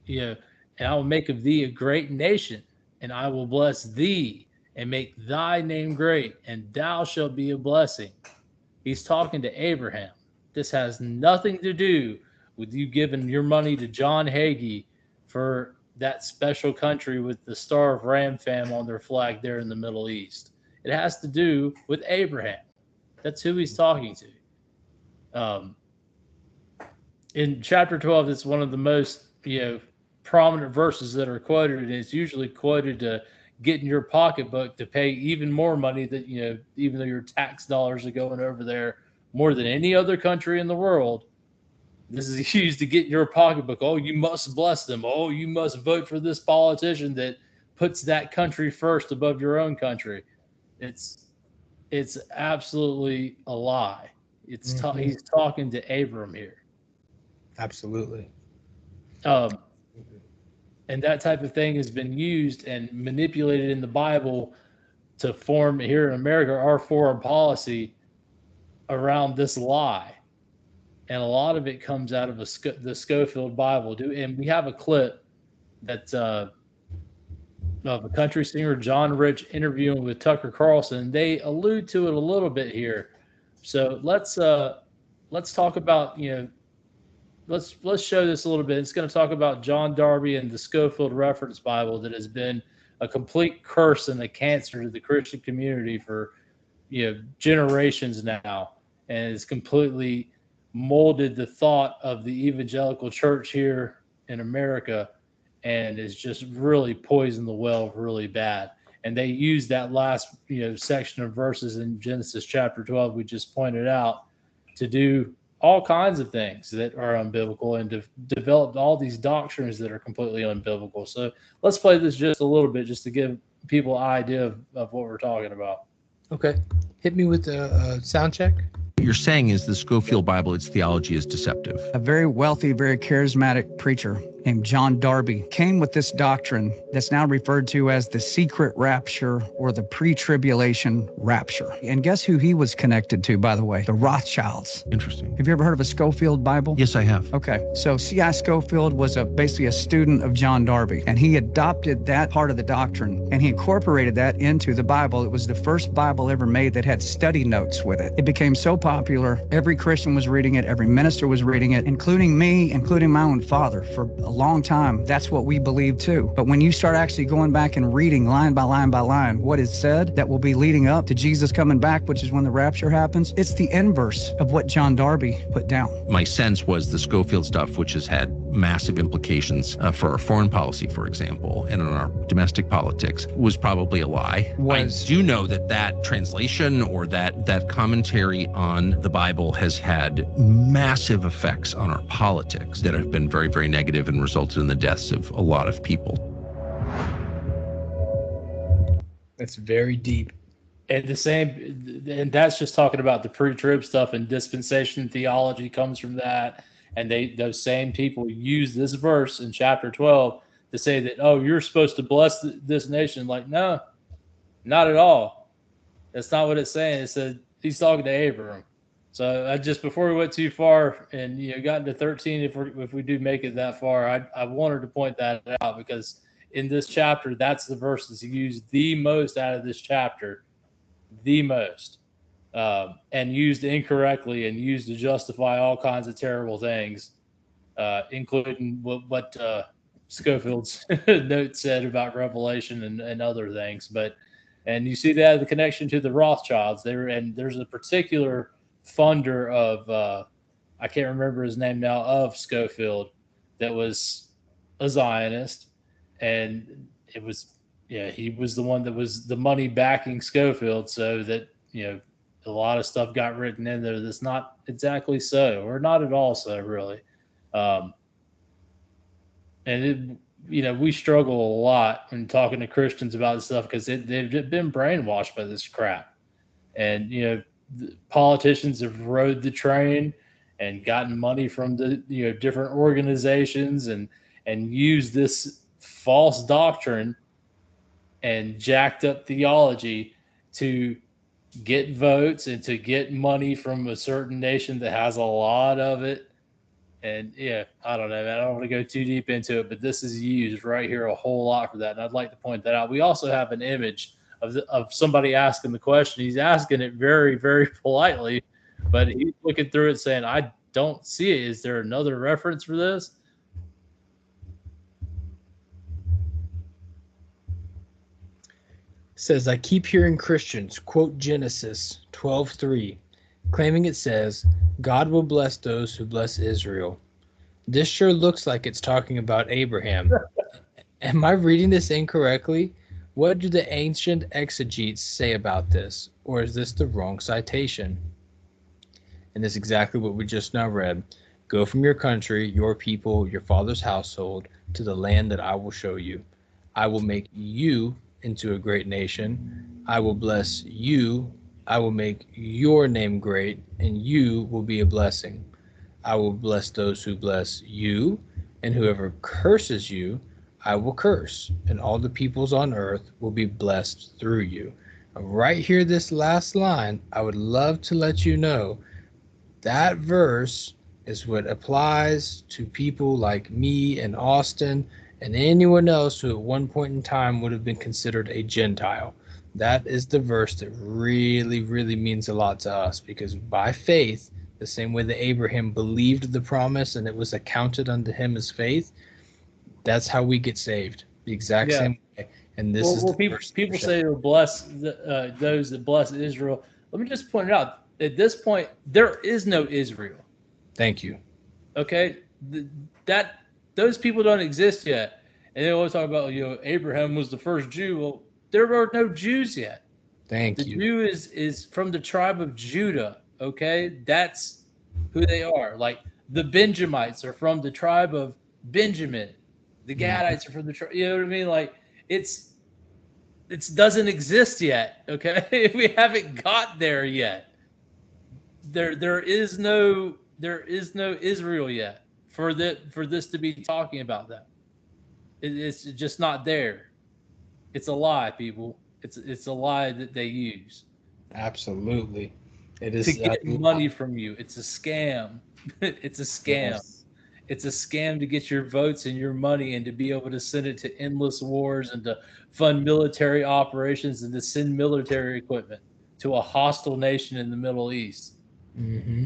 and I will make of thee a great nation, and I will bless thee and make thy name great, and thou shalt be a blessing. He's talking to Abraham. This has nothing to do with you giving your money to John Hagee for that special country with the Star of Rampham on their flag there in the Middle East. It has to do with Abraham. That's who he's talking to. In chapter 12, it's one of the most prominent verses that are quoted, and it's usually quoted to get in your pocketbook to pay even more money that, even though your tax dollars are going over there more than any other country in the world. This is used to get in your pocketbook. Oh, you must bless them. Oh, you must vote for this politician that puts that country first above your own country. It's absolutely a lie. He's talking to Abram here. Absolutely. And that type of thing has been used and manipulated in the Bible to form here in America our foreign policy around this lie. And a lot of it comes out of the Schofield Bible. And we have a clip that's of a country singer, John Rich, interviewing with Tucker Carlson. They allude to it a little bit here. So let's talk about, let's show this a little bit. It's going to talk about John Darby and the Schofield Reference Bible that has been a complete curse and a cancer to the Christian community for generations now, and it's completely molded the thought of the evangelical church here in America, and is just really poisoned the well really bad. And they use that last section of verses in Genesis chapter 12 we just pointed out to do all kinds of things that are unbiblical, and developed all these doctrines that are completely unbiblical. So let's play this just a little bit, just to give people an idea of what we're talking about. Okay. Hit me with a sound check. What you're saying is the Schofield Bible, its theology is deceptive. A very wealthy, very charismatic preacher named John Darby came with this doctrine that's now referred to as the secret rapture or the pre-tribulation rapture. And guess who he was connected to, by the way? The Rothschilds. Interesting. Have you ever heard of a Schofield Bible? Yes, I have. Okay, so C.I. Schofield was basically a student of John Darby, and he adopted that part of the doctrine, and he incorporated that into the Bible. It was the first Bible ever made that had study notes with it. It became so popular, every Christian was reading it, every minister was reading it, including me, including my own father. For a long time, that's what we believe too. But when you start actually going back and reading line by line by line what is said that will be leading up to Jesus coming back, which is when the rapture happens, it's the inverse of what John Darby put down. My sense was the Schofield stuff, which has had massive implications for our foreign policy, for example, and in our domestic politics, was probably a lie. I do know that translation or that commentary on the Bible has had massive effects on our politics that have been very, very negative and resulted in the deaths of a lot of people. That's very deep. And and that's just talking about the pre-trib stuff, and dispensation theology comes from that. And those same people use this verse in chapter 12 to say that, oh, you're supposed to bless this nation. Like, no, Not at all. That's not what it's saying. It said he's talking to Abraham. So I just, before we went too far and got into 13, if we do make it that far, I wanted to point that out, because in this chapter, that's the verse that's used the most out of this chapter, the most, and used incorrectly and used to justify all kinds of terrible things, including what Schofield's note said about Revelation and other things. And you see that the connection to the Rothschilds there, and there's a particular funder of I can't remember his name now, of Scofield, that was a Zionist, and it was he was the one that was the money backing Scofield, so that a lot of stuff got written in there that's not exactly so, or not at all so, really. And we struggle a lot when talking to Christians about this stuff, because they've been brainwashed by this crap, and politicians have rode the train and gotten money from the different organizations and used this false doctrine and jacked up theology to get votes and to get money from a certain nation that has a lot of it. And I don't know, man. I don't want to go too deep into it, but this is used right here a whole lot for that. And I'd like to point that out. We also have an image of somebody asking the question. He's asking it very, very politely, but he's looking through it saying, I don't see it. Is there another reference for this? Says, I keep hearing Christians quote Genesis 12:3, claiming it says, God will bless those who bless Israel. This sure looks like it's talking about Abraham. Am I reading this incorrectly? What do the ancient exegetes say about this? Or is this the wrong citation? And that's exactly what we just now read. Go from your country, your people, your father's household, to the land that I will show you. I will make you into a great nation. I will bless you. I will make your name great, and you will be a blessing. I will bless those who bless you, and whoever curses you, I will curse, and all the peoples on earth will be blessed through you. Right here, this last line, I would love to let you know that verse is what applies to people like me and Austin and anyone else who at one point in time would have been considered a Gentile. That is the verse that really, really means a lot to us, because by faith, the same way that Abraham believed the promise and it was accounted unto him as faith, that's how we get saved. The exact same way. And this is people say to bless those that bless Israel. Let me just point it out. At this point, there is no Israel. Thank you. Okay, those people don't exist yet, and they always talk about Abraham was the first Jew. Well, there are no Jews yet. Thank you. The Jew is from the tribe of Judah. Okay, that's who they are. Like the Benjamites are from the tribe of Benjamin. The Gadites are from the tribe. You know what I mean? Like it doesn't exist yet. Okay, we haven't got there yet. There is no Israel yet for this to be talking about that. It's just not there. It's a lie, people. It's a lie that they use. Absolutely. It is to get money from you. It's a scam. It's a scam. Yes. It's a scam to get your votes and your money and to be able to send it to endless wars and to fund military operations and to send military equipment to a hostile nation in the Middle East. Mm-hmm.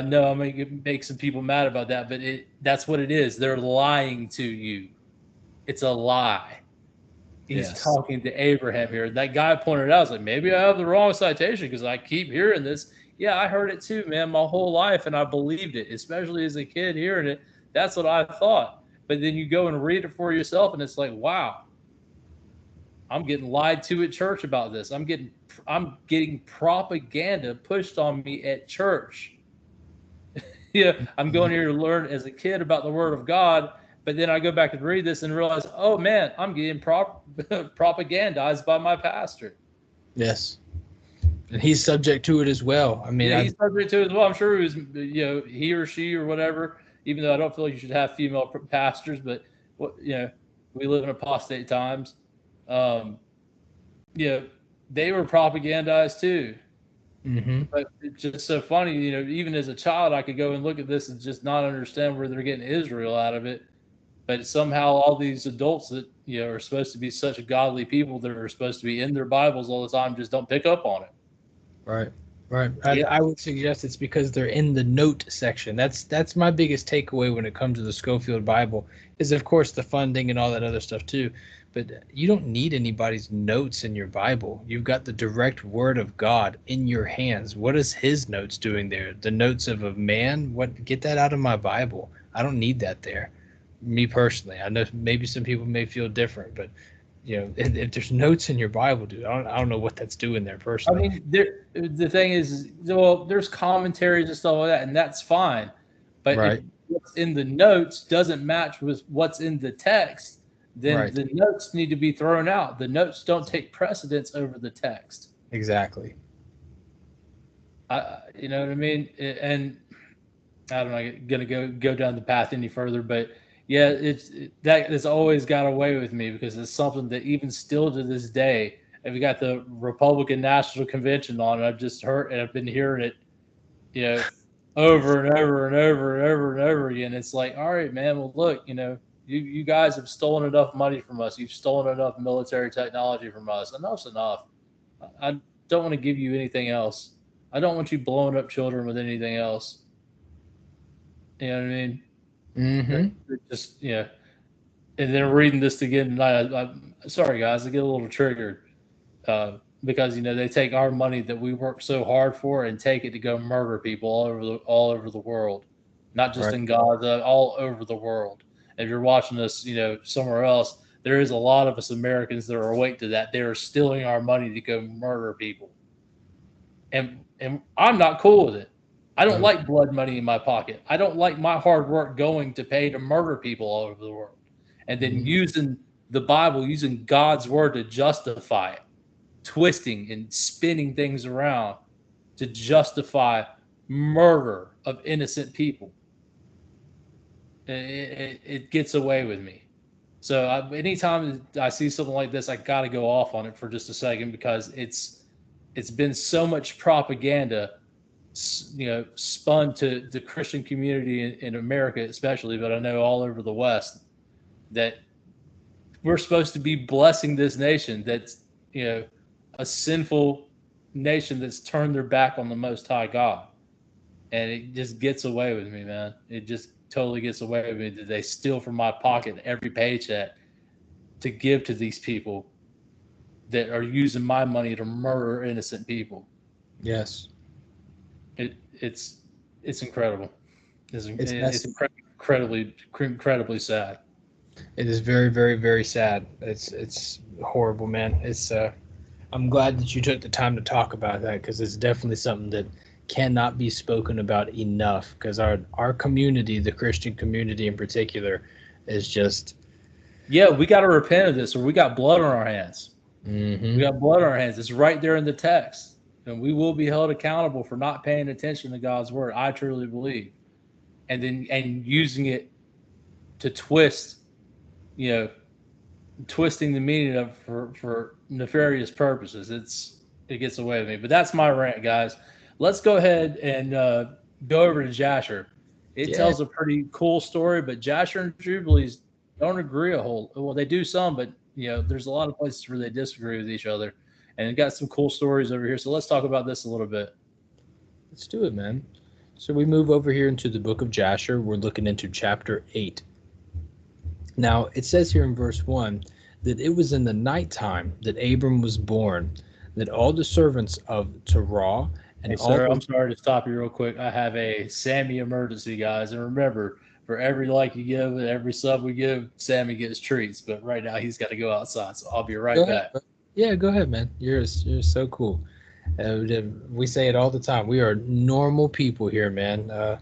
No, I'm going to make some people mad about that, but that's what it is. They're lying to you. It's a lie. He's talking to Abraham here. That guy pointed out, I was like, maybe I have the wrong citation because I keep hearing this. Yeah, I heard it too, man, my whole life, and I believed it, especially as a kid hearing it. That's what I thought. But then you go and read it for yourself, and it's like, wow, I'm getting lied to at church about this. I'm getting propaganda pushed on me at church. I'm going here to learn as a kid about the Word of God, but then I go back and read this and realize, oh man, I'm getting propagandized by my pastor. Yes. And he's subject to it as well. I mean, he's subject to it as well. I'm sure he was, he or she or whatever, even though I don't feel like you should have female pastors, but we live in apostate times. they were propagandized too. Mm-hmm. But it's just so funny, even as a child, I could go and look at this and just not understand where they're getting Israel out of it. But somehow all these adults that, are supposed to be such godly people that are supposed to be in their Bibles all the time just don't pick up on it. Right. Right. Yeah. I would suggest it's because they're in the note section. That's my biggest takeaway when it comes to the Schofield Bible is, of course, the funding and all that other stuff too. But you don't need anybody's notes in your Bible. You've got the direct word of God in your hands. What is his notes doing there? The notes of a man? What? Get that out of my Bible. I don't need that there. Me personally. I know maybe some people may feel different, but if there's notes in your Bible, dude, I don't know what that's doing there personally. I mean, the thing is, well, there's commentaries and stuff like that, and that's fine. But Right. if what's in the notes doesn't match with what's in the text, then Right. the notes need to be thrown out. The notes don't take precedence over the text. Exactly. You know what I mean? And I don't know, I'm gonna go down the path any further, but yeah, that has always got away with me because it's something that even still to this day, and we got the Republican National Convention on, and I've just heard and I've been hearing it, over and over and over and over and over again. It's like, all right, man, well, look, you guys have stolen enough money from us. You've stolen enough military technology from us. Enough's enough. I don't want to give you anything else. I don't want you blowing up children with anything else. You know what I mean? Mm-hmm. Just and then reading this again tonight. I'm sorry, guys, I get a little triggered because they take our money that we work so hard for and take it to go murder people all over the world, not just Right. in Gaza, all over the world. If you're watching this, somewhere else, there is a lot of us Americans that are awake to that. They are stealing our money to go murder people, and I'm not cool with it. I don't like blood money in my pocket. I don't like my hard work going to pay to murder people all over the world. And then using the Bible, using God's word to justify it, twisting and spinning things around to justify murder of innocent people. It gets away with me. So anytime I see something like this, I got to go off on it for just a second because it's been so much propaganda spun to the Christian community in America, especially, but I know all over the West, that we're supposed to be blessing this nation that's, a sinful nation that's turned their back on the Most High God. And it just gets away with me, man. It just totally gets away with me that they steal from my pocket every paycheck to give to these people that are using my money to murder innocent people. Yes. It's incredible. It's incredibly sad. It is very, very, very sad. It's horrible, man. I'm glad that you took the time to talk about that because it's definitely something that cannot be spoken about enough because our community, the Christian community in particular, is just... Yeah, we got to repent of this or we got blood on our hands. Mm-hmm. We got blood on our hands. It's right there in the text. And we will be held accountable for not paying attention to God's word. I truly believe. And using it to twist, twisting the meaning of for nefarious purposes. It gets away with me. But that's my rant, guys. Let's go ahead and go over to Jasher. It tells a pretty cool story, but Jasher and Jubilees don't agree a whole. Well, they do some, but there's a lot of places where they disagree with each other. And it got some cool stories over here. So let's talk about this a little bit. Let's do it, man. So we move over here into the book of Jasher. We're looking into chapter 8. Now, it says here in verse 1 that it was in the nighttime that Abram was born, that all the servants of Terah and hey, sir, I'm sorry to stop you real quick. I have a Sammy emergency, guys. And remember, for every like you give and every sub we give, Sammy gets treats. But right now he's got to go outside. So I'll be right back. Yeah, go ahead, man. You're so cool. We say it all the time. We are normal people here, man.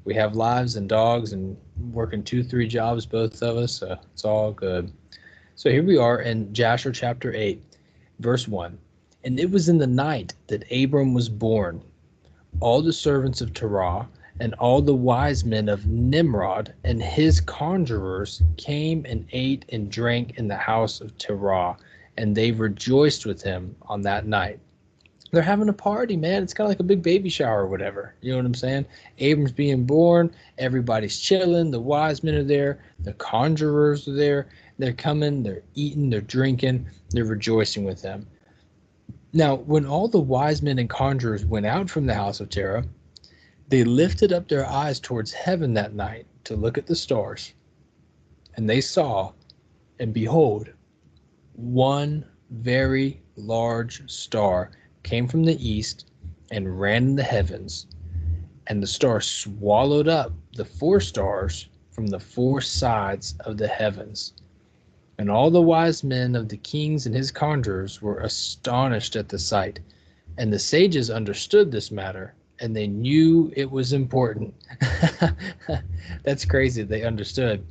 We have lives and dogs and working 2-3 jobs, both of us. It's all good. So here we are in Jasher chapter 8, verse 1. And it was in the night that Abram was born. All the servants of Terah and all the wise men of Nimrod and his conjurers came and ate and drank in the house of Terah. and they rejoiced with him on that night. They're having a party, man. It's kind of like a big baby shower or whatever. You know what I'm saying? Abram's being born. Everybody's chilling. The wise men are there. The conjurers are there. They're coming. They're eating. They're drinking. They're rejoicing with him. Now, when all the wise men and conjurers went out from the house of Terah, they lifted up their eyes towards heaven that night to look at the stars. And they saw, and behold, one very large star came from the east and ran in the heavens, and the star swallowed up the 4 stars from the 4 sides of the heavens. And all the wise men of the kings and his conjurers were astonished at the sight. And the sages understood this matter, and they knew it was important. That's crazy. They understood.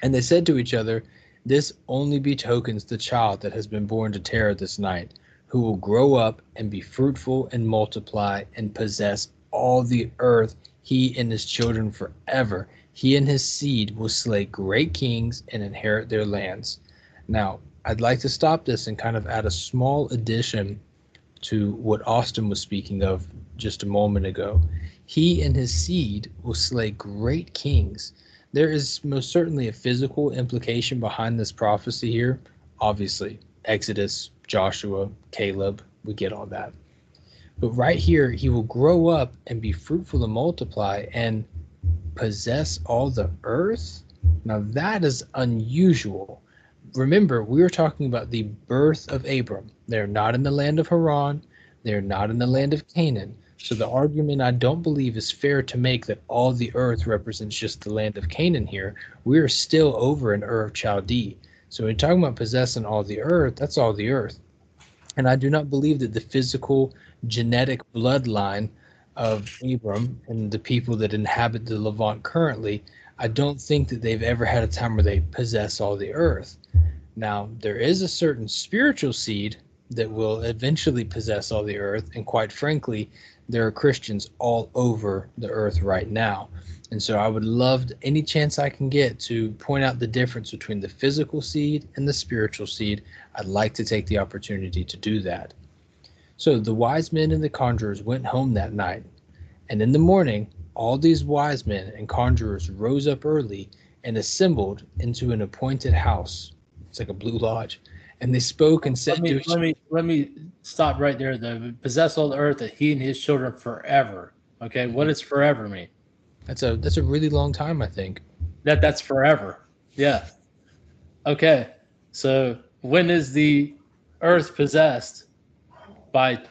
And they said to each other, "This only betokens the child that has been born to Terah this night, who will grow up and be fruitful and multiply and possess all the earth, he and his children forever. He and his seed will slay great kings and inherit their lands." Now, I'd like to stop this and kind of add a small addition to what Austin was speaking of just a moment ago. He and his seed will slay great kings. There is most certainly a physical implication behind this prophecy here. Obviously, Exodus, Joshua, Caleb, we get all that. But right here, he will grow up and be fruitful and multiply and possess all the earth. Now that is unusual. Remember, we were talking about the birth of Abram. They're not in the land of Haran. They're not in the land of Canaan. So the argument I don't believe is fair to make that all the earth represents just the land of Canaan here. We are still over in Ur of Chaldee. So when you're talking about possessing all the earth, that's all the earth. And I do not believe that the physical genetic bloodline of Abram and the people that inhabit the Levant currently, I don't think that they've ever had a time where they possess all the earth. Now, there is a certain spiritual seed that will eventually possess all the earth, and quite frankly, there are Christians all over the earth right now. And so I would love any chance I can get to point out the difference between the physical seed and the spiritual seed. I'd like to take the opportunity to do that. So the wise men and the conjurers went home that night, and in the morning, all these wise men and conjurers rose up early and assembled into an appointed house. It's like a blue lodge. And they spoke and said to each other. Let me stop right there. The possess all the earth, that he and his children forever. Okay, what does forever mean? That's a really long time, I think. That's forever. Yeah. Okay. So when is the earth possessed by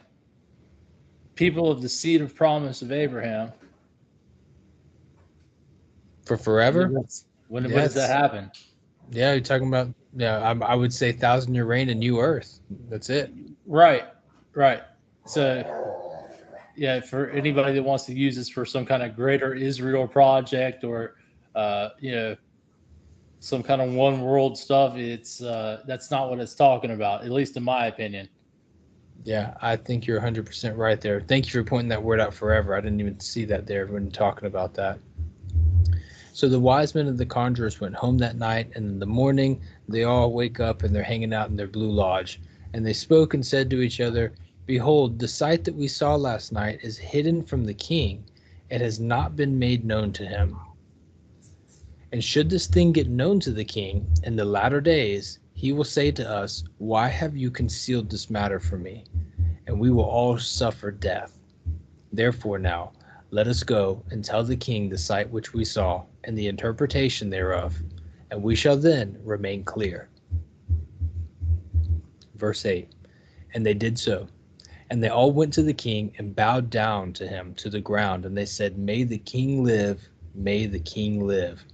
people of the seed of promise of Abraham? For forever? When does that happen? Yeah, you're talking about, I would say 1,000-year reign and new earth. That's it. Right. So, yeah, for anybody that wants to use this for some kind of greater Israel project or, some kind of one world stuff, it's that's not what it's talking about, at least in my opinion. Yeah, I think you're 100% right there. Thank you for pointing that word out, forever. I didn't even see that there when talking about that. So the wise men and the conjurers went home that night, and in the morning they all wake up and they're hanging out in their blue lodge. And they spoke and said to each other, "Behold, the sight that we saw last night is hidden from the king. It has not been made known to him. And should this thing get known to the king in the latter days, he will say to us, 'Why have you concealed this matter from me?' And we will all suffer death. Therefore now, let us go and tell the king the sight which we saw and the interpretation thereof, and we shall then remain clear." Verse 8, and they did so. And they all went to the king and bowed down to him to the ground, and they said, "May the king live, may the king live.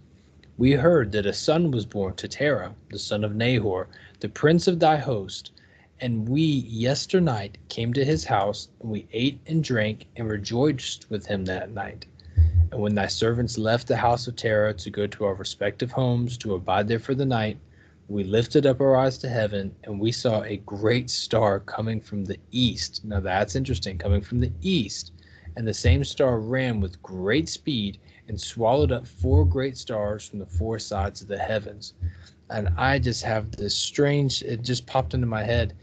We heard that a son was born to Terah, the son of Nahor, the prince of thy host. And we yesternight came to his house, and we ate and drank and rejoiced with him that night. And when thy servants left the house of Terah to go to our respective homes to abide there for the night, we lifted up our eyes to heaven, and we saw a great star coming from the east." Now that's interesting, coming from the east. "And the same star ran with great speed and swallowed up 4 great stars from the 4 sides of the heavens. And I just have this strange, it just popped into my head.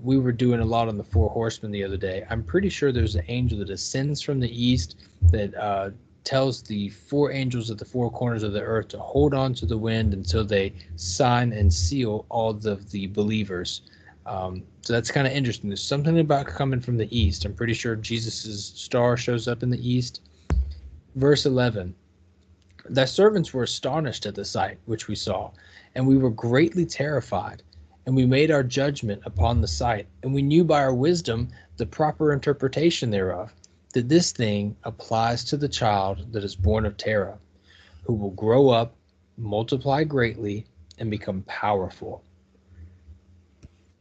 We were doing a lot on the 4 horsemen the other day. I'm pretty sure there's an angel that ascends from the east that tells the 4 angels at the 4 corners of the earth to hold on to the wind until they sign and seal all of the believers. So that's kind of interesting. There's something about coming from the east. I'm pretty sure Jesus's star shows up in the east. Verse 11, thy servants were astonished at the sight which we saw, and we were greatly terrified, and we made our judgment upon the sight, and we knew by our wisdom the proper interpretation thereof, that this thing applies to the child that is born of Terah, who will grow up, multiply greatly, and become powerful,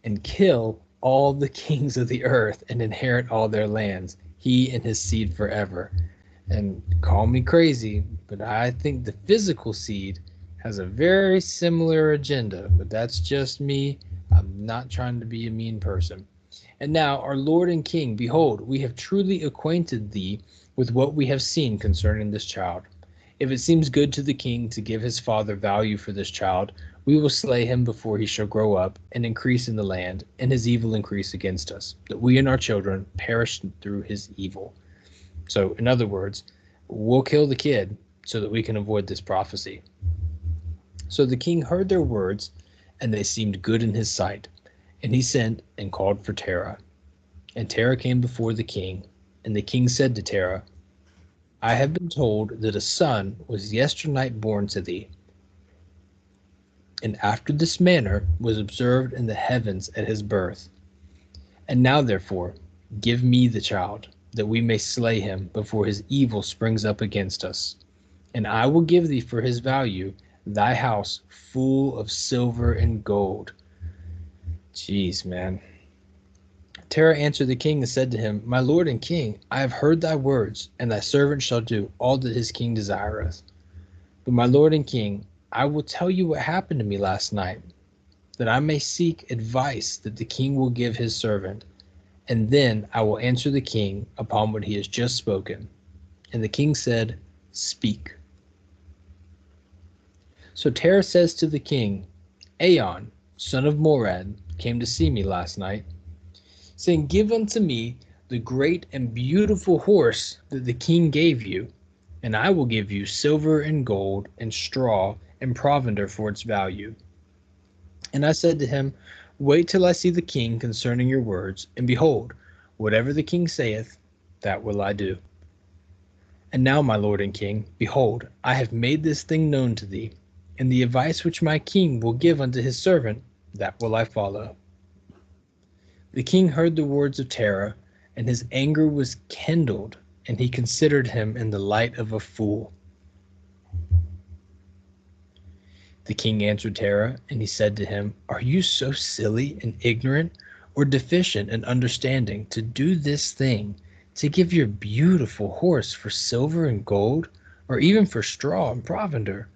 and kill all the kings of the earth and inherit all their lands, he and his seed forever. And call me crazy, but I think the physical seed has a very similar agenda, but that's just me. I'm not trying to be a mean person. And now, our Lord and King, behold, we have truly acquainted thee with what we have seen concerning this child. If it seems good to the king to give his father value for this child, we will slay him before he shall grow up and increase in the land, and his evil increase against us, that we and our children perish through his evil. So, in other words, we'll kill the kid so that we can avoid this prophecy. So the king heard their words, and they seemed good in his sight. And he sent and called for Terah. And Terah came before the king. And the king said to Terah, I have been told that a son was yesternight born to thee. And after this manner was observed in the heavens at his birth. And now therefore give me the child, that we may slay him before his evil springs up against us. And I will give thee for his value thy house full of silver and gold. Jeez, man. Terah answered the king and said to him, My lord and king, I have heard thy words, and thy servant shall do all that his king desireth. But my lord and king, I will tell you what happened to me last night, that I may seek advice that the king will give his servant. And then I will answer the king upon what he has just spoken. And the king said, Speak. So Terah says to the king, Aon, son of Morad, came to see me last night, saying, Give unto me the great and beautiful horse that the king gave you, and I will give you silver and gold and straw and provender for its value. And I said to him, Wait till I see the king concerning your words, and behold, whatever the king saith, that will I do. And now, my lord and king, behold, I have made this thing known to thee, and the advice which my king will give unto his servant, that will I follow. The king heard the words of Terah, and his anger was kindled, and he considered him in the light of a fool. The king answered Terah, and he said to him, Are you so silly and ignorant, or deficient in understanding, to do this thing, to give your beautiful horse for silver and gold, or even for straw and provender?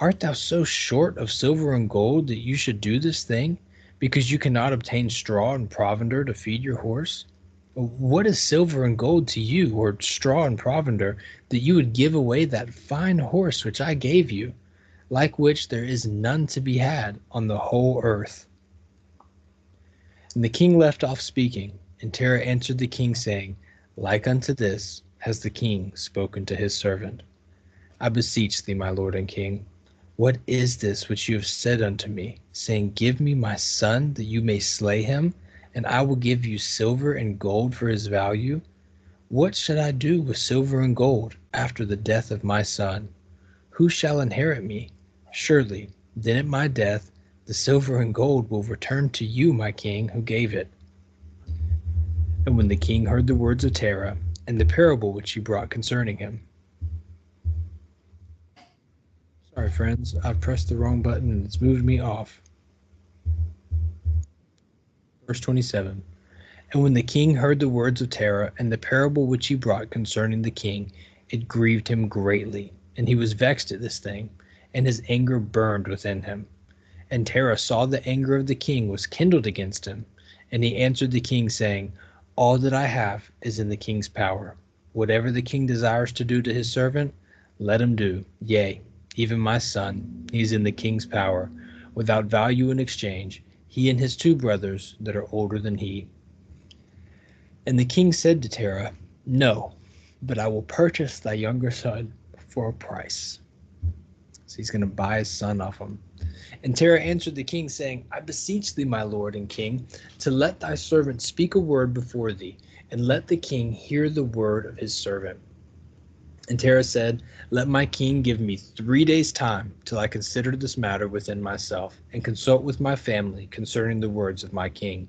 Art thou so short of silver and gold that you should do this thing, because you cannot obtain straw and provender to feed your horse? What is silver and gold to you, or straw and provender, that you would give away that fine horse which I gave you, like which there is none to be had on the whole earth? And the king left off speaking, and Terah answered the king, saying, Like unto this has the king spoken to his servant. I beseech thee, my lord and king, what is this which you have said unto me, saying, Give me my son, that you may slay him, and I will give you silver and gold for his value? What should I do with silver and gold after the death of my son? Who shall inherit me? Surely, then at my death, the silver and gold will return to you, my king, who gave it. And when the king heard the words of Terah, and the parable which he brought concerning him. Sorry, friends, I've pressed the wrong button and it's moved me off. Verse 27. And when the king heard the words of Terah, and the parable which he brought concerning the king, it grieved him greatly, and he was vexed at this thing, and his anger burned within him. And Terah saw the anger of the king was kindled against him, and he answered the king, saying, All that I have is in the king's power. Whatever the king desires to do to his servant, Let him do, yea, even my son, he is in the king's power, without value in exchange, he and his 2 brothers that are older than he. And the king said to Terah, No, but I will purchase thy younger son for a price. So he's going to buy his son off him. And Terah answered the king, saying, I beseech thee, my lord and king, to let thy servant speak a word before thee, and let the king hear the word of his servant. And Terah said, Let my king give me 3 days' time till I consider this matter within myself, and consult with my family concerning the words of my king.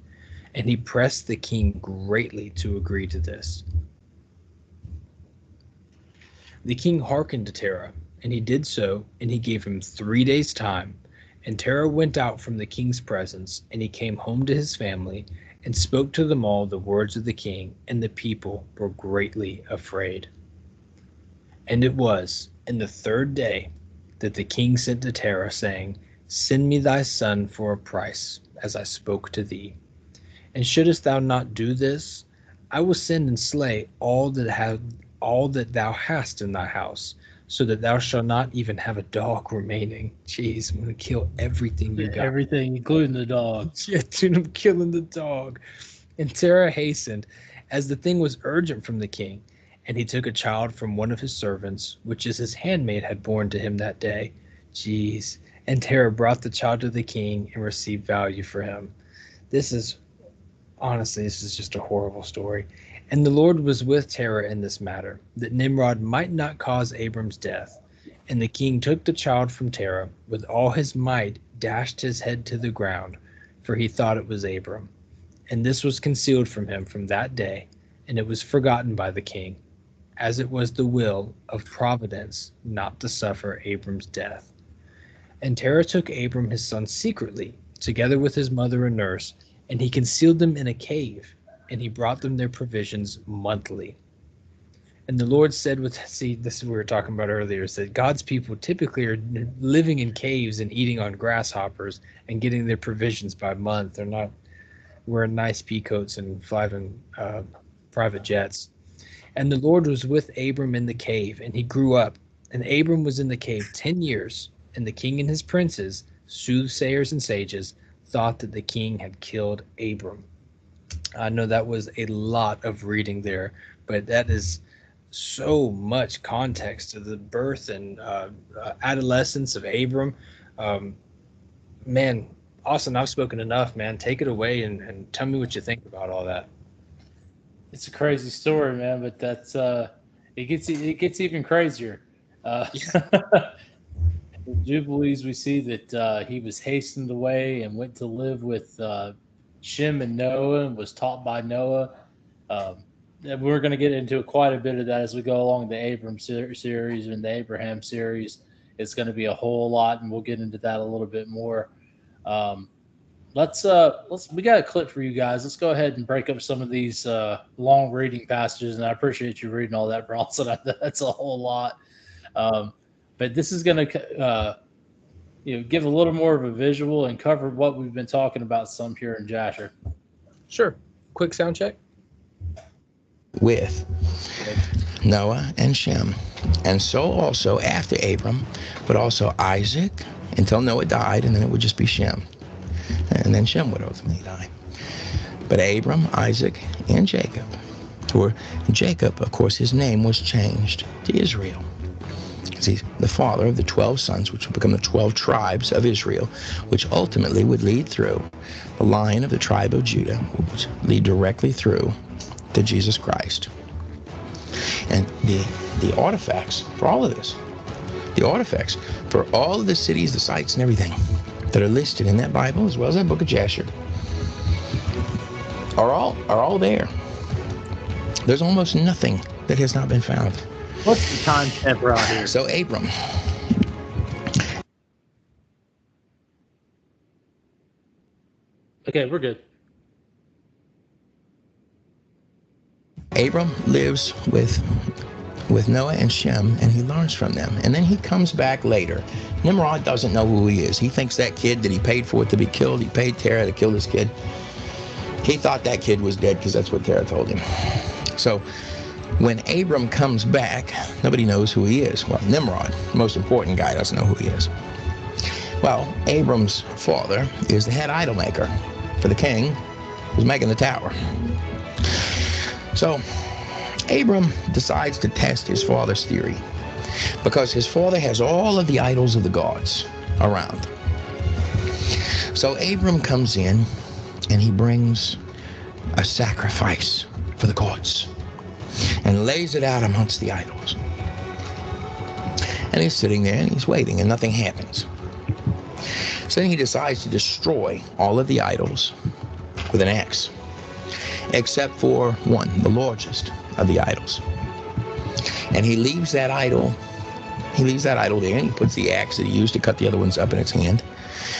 And he pressed the king greatly to agree to this. The king hearkened to Terah, and he did so, and he gave him 3 days' time. And Terah went out from the king's presence, and he came home to his family, and spoke to them all the words of the king, and the people were greatly afraid. And it was in the 3rd day that the king sent to Terah, saying, Send me thy son for a price, as I spoke to thee. And shouldest thou not do this, I will send and slay all that thou hast in thy house, so that thou shalt not even have a dog remaining. Jeez, I'm going to kill everything you got. Everything, including the dog. Yeah, dude, I'm killing the dog. And Terah hastened, as the thing was urgent from the king. And he took a child from one of his servants, which is his handmaid had borne to him that day. Jeez. And Terah brought the child to the king and received value for him. This is just a horrible story. And the Lord was with Terah in this matter, that Nimrod might not cause Abram's death. And the king took the child from Terah, with all his might dashed his head to the ground, for he thought it was Abram. And this was concealed from him from that day, and it was forgotten by the king, as it was the will of providence not to suffer Abram's death. And Terah took Abram his son secretly, together with his mother and nurse, and he concealed them in a cave, and he brought them their provisions monthly. And the Lord said this is what we were talking about earlier, said God's people typically are living in caves and eating on grasshoppers and getting their provisions by month. They're not wearing nice pea coats and flying private jets. And the Lord was with Abram in the cave, and he grew up. And Abram was in the cave 10 years, and the king and his princes, soothsayers and sages, thought that the king had killed Abram. I know that was a lot of reading there, but that is so much context to the birth and adolescence of Abram. Man, Austin, I've spoken enough, man. Take it away and tell me what you think about all that. It's a crazy story, man, but that's it gets even crazier. In Jubilees, we see that he was hastened away and went to live with Shem and Noah and was taught by Noah. We're going to get into quite a bit of that as we go along the Abram series and the Abraham series. It's going to be a whole lot, and we'll get into that a little bit more. Let's we got a clip for you guys. Let's go ahead and break up some of these long reading passages, and I appreciate you reading all that, Bronson. That's a whole lot. But this is going to give a little more of a visual and cover what we've been talking about some here in Jasher. Sure. Quick sound check. With Noah and Shem, and so also after Abram, but also Isaac until Noah died, and then it would just be Shem, and then Shem would ultimately die. But Abram, Isaac, and Jacob, Jacob, of course, his name was changed to Israel. He's the father of the 12 sons, which would become the 12 tribes of Israel, which ultimately would lead through the line of the tribe of Judah, which lead directly through to Jesus Christ. And the artifacts for all of this, the artifacts for all of the cities, the sites, and everything that are listed in that Bible, as well as that book of Jasher, are all there. There's almost nothing that has not been found. What's the time stamp around here? So Abram. Okay, we're good. Abram lives with Noah and Shem, and he learns from them. And then he comes back later. Nimrod doesn't know who he is. He thinks that kid that he paid for to be killed, he paid Terah to kill this kid. He thought that kid was dead because that's what Terah told him. So When Abram comes back, nobody knows who he is. Well, Nimrod, the most important guy, doesn't know who he is. Well, Abram's father is the head idol maker for the king who's making the tower. So Abram decides to test his father's theory because his father has all of the idols of the gods around. So Abram comes in and he brings a sacrifice for the gods and lays it out amongst the idols. And he's sitting there and he's waiting and nothing happens. So then he decides to destroy all of the idols with an axe, except for one, the largest of the idols. And he leaves that idol there, and he puts the axe that he used to cut the other ones up in its hand.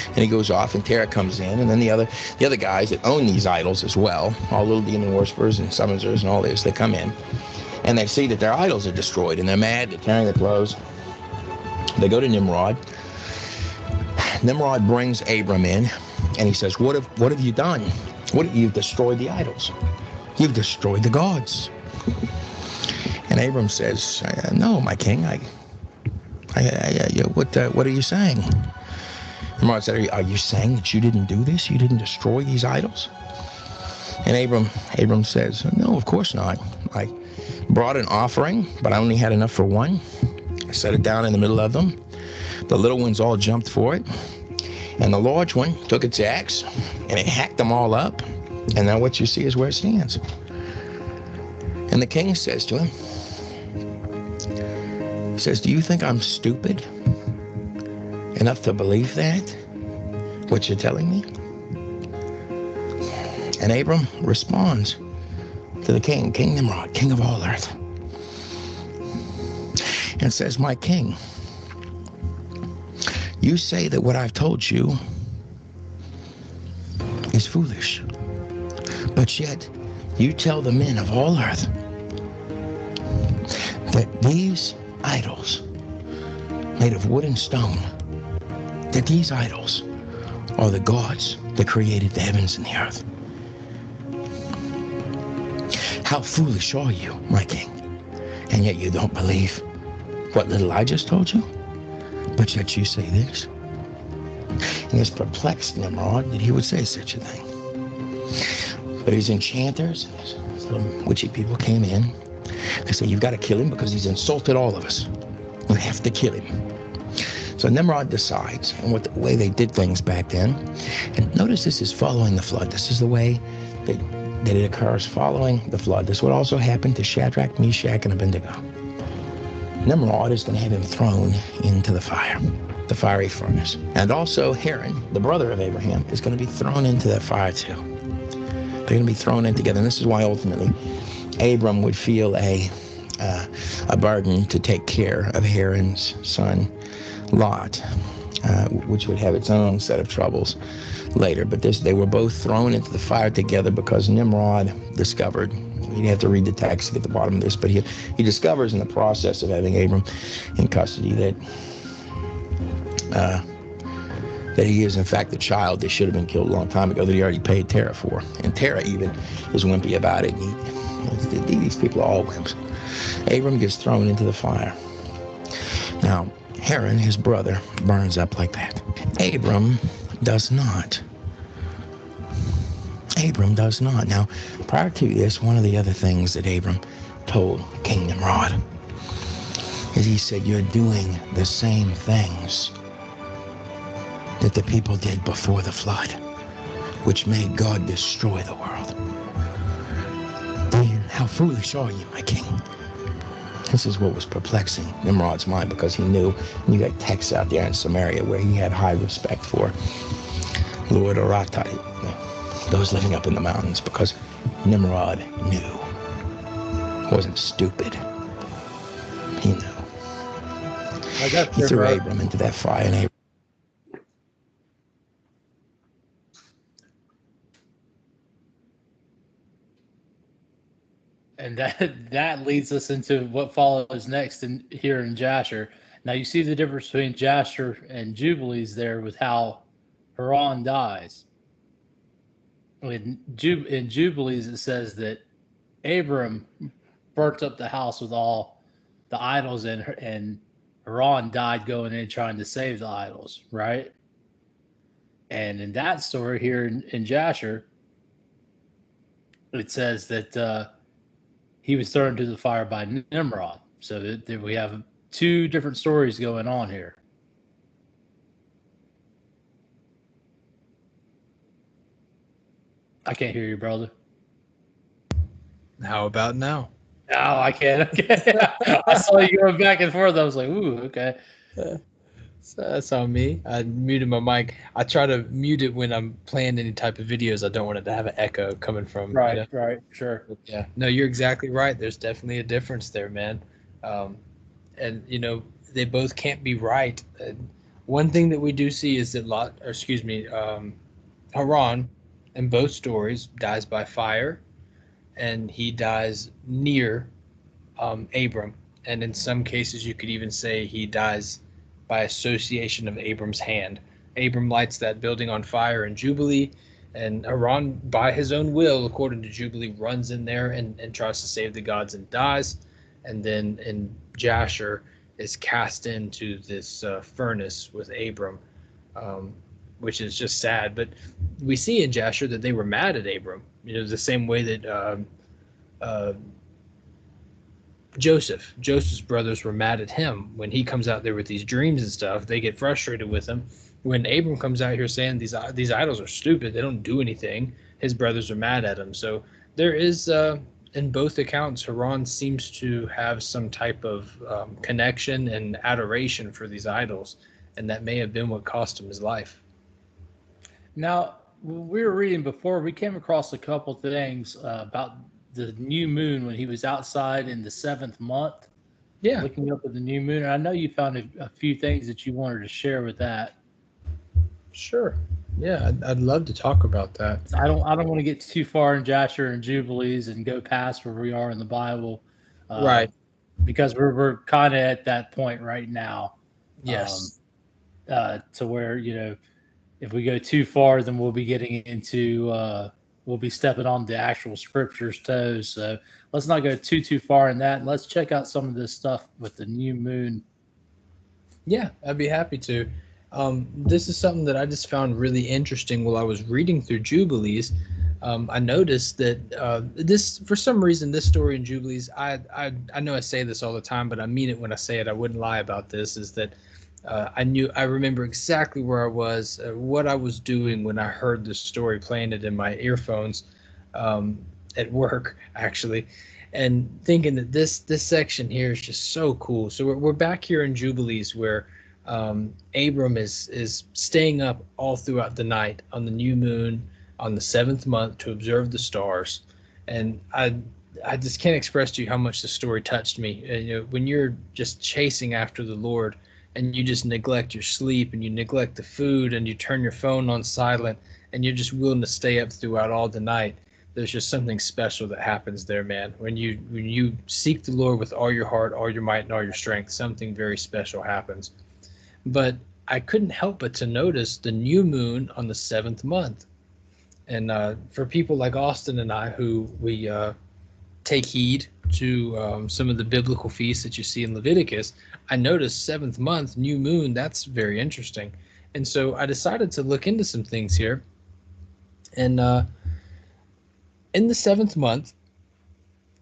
And he goes off, and Terah comes in, and then the other guys that own these idols as well, all little demon worshippers and summoners and all this, they come in, and they see that their idols are destroyed, and they're mad, they're tearing their clothes. They go to Nimrod. Nimrod brings Abram in, and he says, what have you done? You've destroyed the idols. You've destroyed the gods. And Abram says, no, my king, what are you saying? Nimrod said, are you saying that you didn't do this? You didn't destroy these idols? And Abram says, no, of course not. I brought an offering, but I only had enough for one. I set it down in the middle of them. The little ones all jumped for it. And the large one took its axe and it hacked them all up. And now what you see is where it stands. And the king says to him, he says, do you think I'm stupid enough to believe that, what you're telling me? And Abram responds to the king, King Nimrod, king of all earth, and says, my king, you say that what I've told you is foolish, but yet you tell the men of all earth that these idols made of wood and stone, that these idols are the gods that created the heavens and the earth. How foolish are you, my king? And yet you don't believe what little I just told you? But yet you say this. And this perplexed Nimrod that he would say such a thing. But his enchanters and his little witchy people came in. They said, you've got to kill him because he's insulted all of us. You have to kill him. So Nimrod decides, and what the way they did things back then, and notice this is following the flood. This is the way that it occurs, following the flood. This would also happen to Shadrach, Meshach, and Abednego. Nimrod is going to have him thrown into the fire, the fiery furnace. And also Haran, the brother of Abraham, is going to be thrown into that fire too. They're going to be thrown in together. And this is why ultimately Abram would feel a burden to take care of Haran's son Lot, which would have its own set of troubles later. But they were both thrown into the fire together because Nimrod discovered, you'd have to read the text to get the bottom of this, but he discovers in the process of having Abram in custody that he is in fact the child that should have been killed a long time ago, that he already paid Terah for. And Terah even is wimpy about it. These people are all wimps. Abram gets thrown into the fire. Now, Haran, his brother, burns up like that. Abram does not. Abram does not. Now, prior to this, one of the other things that Abram told King Nimrod is he said, you're doing the same things that the people did before the flood, which made God destroy the world. Then, how foolish are you, my king? This is what was perplexing Nimrod's mind, because he knew, and you got texts out there in Samaria where he had high respect for Lord Aratai, those living up in the mountains, because Nimrod knew. He wasn't stupid. He knew. He threw Abram into that fire, and Abram. And that leads us into what follows next here in Jasher. Now you see the difference between Jasher and Jubilees there with how Haran dies. In Jubilees it says that Abram burnt up the house with all the idols in her, and Haran died going in trying to save the idols, right? And in that story here in Jasher, it says that he was thrown into the fire by Nimrod. So that we have two different stories going on here. I can't hear you, brother. How about now? No, I can't. I saw you going back and forth. I was like, ooh, okay. So that's on me. I muted my mic. I try to mute it when I'm playing any type of videos. I don't want it to have an echo coming from. Right, you know? right, sure. Yeah. No, you're exactly right. There's definitely a difference there, man. And they both can't be right. One thing that we do see is that Haran, in both stories, dies by fire, and he dies near Abram. And in some cases, you could even say he dies by association of Abram's hand. Abram lights that building on fire in Jubilee, and Haran, by his own will, according to Jubilee, runs in there and tries to save the gods and dies. And then in Jasher is cast into this furnace with Abram, which is just sad. But we see in Jasher that they were mad at Abram, the same way that Joseph's brothers were mad at him when he comes out there with these dreams and stuff. They get frustrated with him. When Abram comes out here saying these idols are stupid, they don't do anything, his brothers are mad at him. So there is, in both accounts, Haran seems to have some type of connection and adoration for these idols, and that may have been what cost him his life. Now, we were reading before, we came across a couple things about the new moon when he was outside in the 7th month. Yeah. Looking up at the new moon. And I know you found a few things that you wanted to share with that. Sure. Yeah, I'd love to talk about that. I don't want to get too far in Jasher and Jubilees and go past where we are in the Bible. Right. Because we're kind of at that point right now. Yes. To where, if we go too far, then we'll be getting into we'll be stepping on the actual scripture's toes. So let's not go too far in that. Let's check out some of this stuff with the new moon. Yeah, I'd be happy to. This is something that I just found really interesting while I was reading through Jubilees. I noticed that this, for some reason, this story in Jubilees, I know I say this all the time, but I mean it when I say it. I wouldn't lie about this, is that I remember exactly where I was, what I was doing when I heard this story, playing it in my earphones at work, actually, and thinking that this section here is just so cool. So we're back here in Jubilees where Abram is staying up all throughout the night on the new moon on the 7th month to observe the stars. And I just can't express to you how much the story touched me. When you're just chasing after the Lord, and you just neglect your sleep, and you neglect the food, and you turn your phone on silent, and you're just willing to stay up throughout all the night, there's just something special that happens there, man. When you seek the Lord with all your heart, all your might, and all your strength, something very special happens. But I couldn't help but to notice the new moon on the 7th month. And for people like Austin and I, who we take heed to some of the biblical feasts that you see in Leviticus, I noticed 7th month, new moon, that's very interesting. And so I decided to look into some things here. And in the 7th month,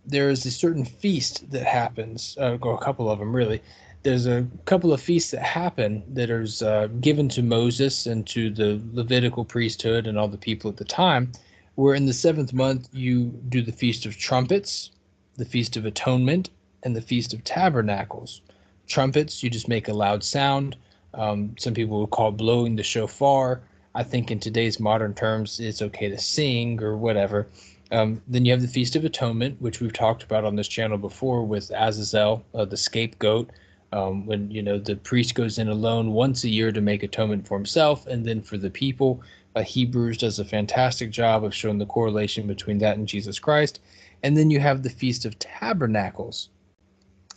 there is a certain feast that happens, or a couple of them really. There's a couple of feasts that happen that are given to Moses and to the Levitical priesthood and all the people at the time, where in the 7th month you do the Feast of Trumpets, the Feast of Atonement, and the Feast of Tabernacles. Trumpets, you just make a loud sound. Some people will call blowing the shofar. I think in today's modern terms, it's okay to sing or whatever. Then you have the Feast of Atonement, which we've talked about on this channel before with Azazel, the scapegoat, when the priest goes in alone once a year to make atonement for himself and then for the people. Hebrews does a fantastic job of showing the correlation between that and Jesus Christ. And then you have the Feast of Tabernacles.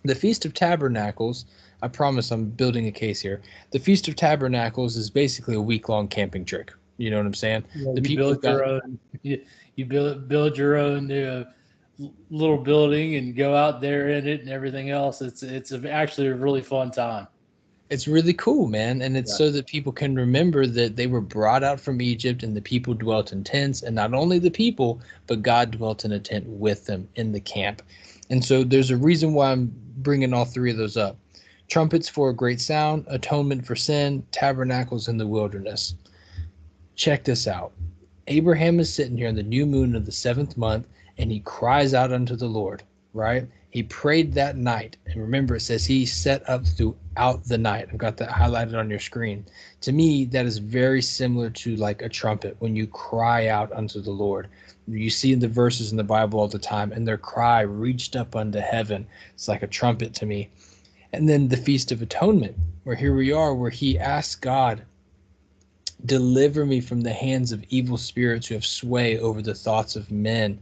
The Feast of Tabernacles, I promise I'm building a case here. The Feast of Tabernacles is basically a week-long camping trick. You know what I'm saying? Yeah, you build your own little building and go out there in it and everything else. It's actually a really fun time. It's really cool, man. And it's so that people can remember that they were brought out from Egypt and the people dwelt in tents. And not only the people, but God dwelt in a tent with them in the camp. And so there's a reason why I'm bringing all three of those up. Trumpets for a great sound, atonement for sin, tabernacles in the wilderness. Check this out. Abraham is sitting here in the new moon of the 7th month, and he cries out unto the Lord, right? He prayed that night. And remember, it says he set up throughout the night. I've got that highlighted on your screen. To me, that is very similar to like a trumpet when you cry out unto the Lord. You see in the verses in the Bible all the time, and their cry reached up unto heaven. It's like a trumpet to me. And then the Feast of Atonement, where here we are, where he asks God, deliver me from the hands of evil spirits who have sway over the thoughts of men,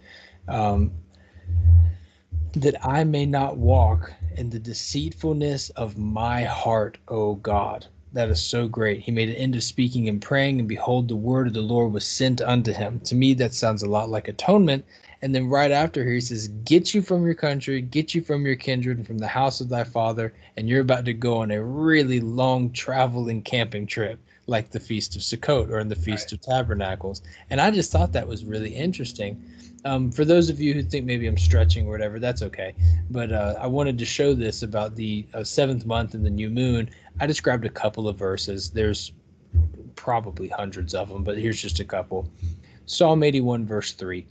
that I may not walk in the deceitfulness of my heart, O God. That is so great. He made an end of speaking and praying, and behold, the word of the Lord was sent unto him. To me, that sounds a lot like atonement. And then right after here, he says, get you from your country, get you from your kindred, and from the house of thy father, and you're about to go on a really long traveling camping trip, like the Feast of Sukkot or in the Feast of Tabernacles. And I just thought that was really interesting. For those of you who think maybe I'm stretching or whatever, that's okay. But I wanted to show this about the 7th month and the new moon. I just grabbed a couple of verses. There's probably hundreds of them, but here's just a couple. Psalm 81, verse 3.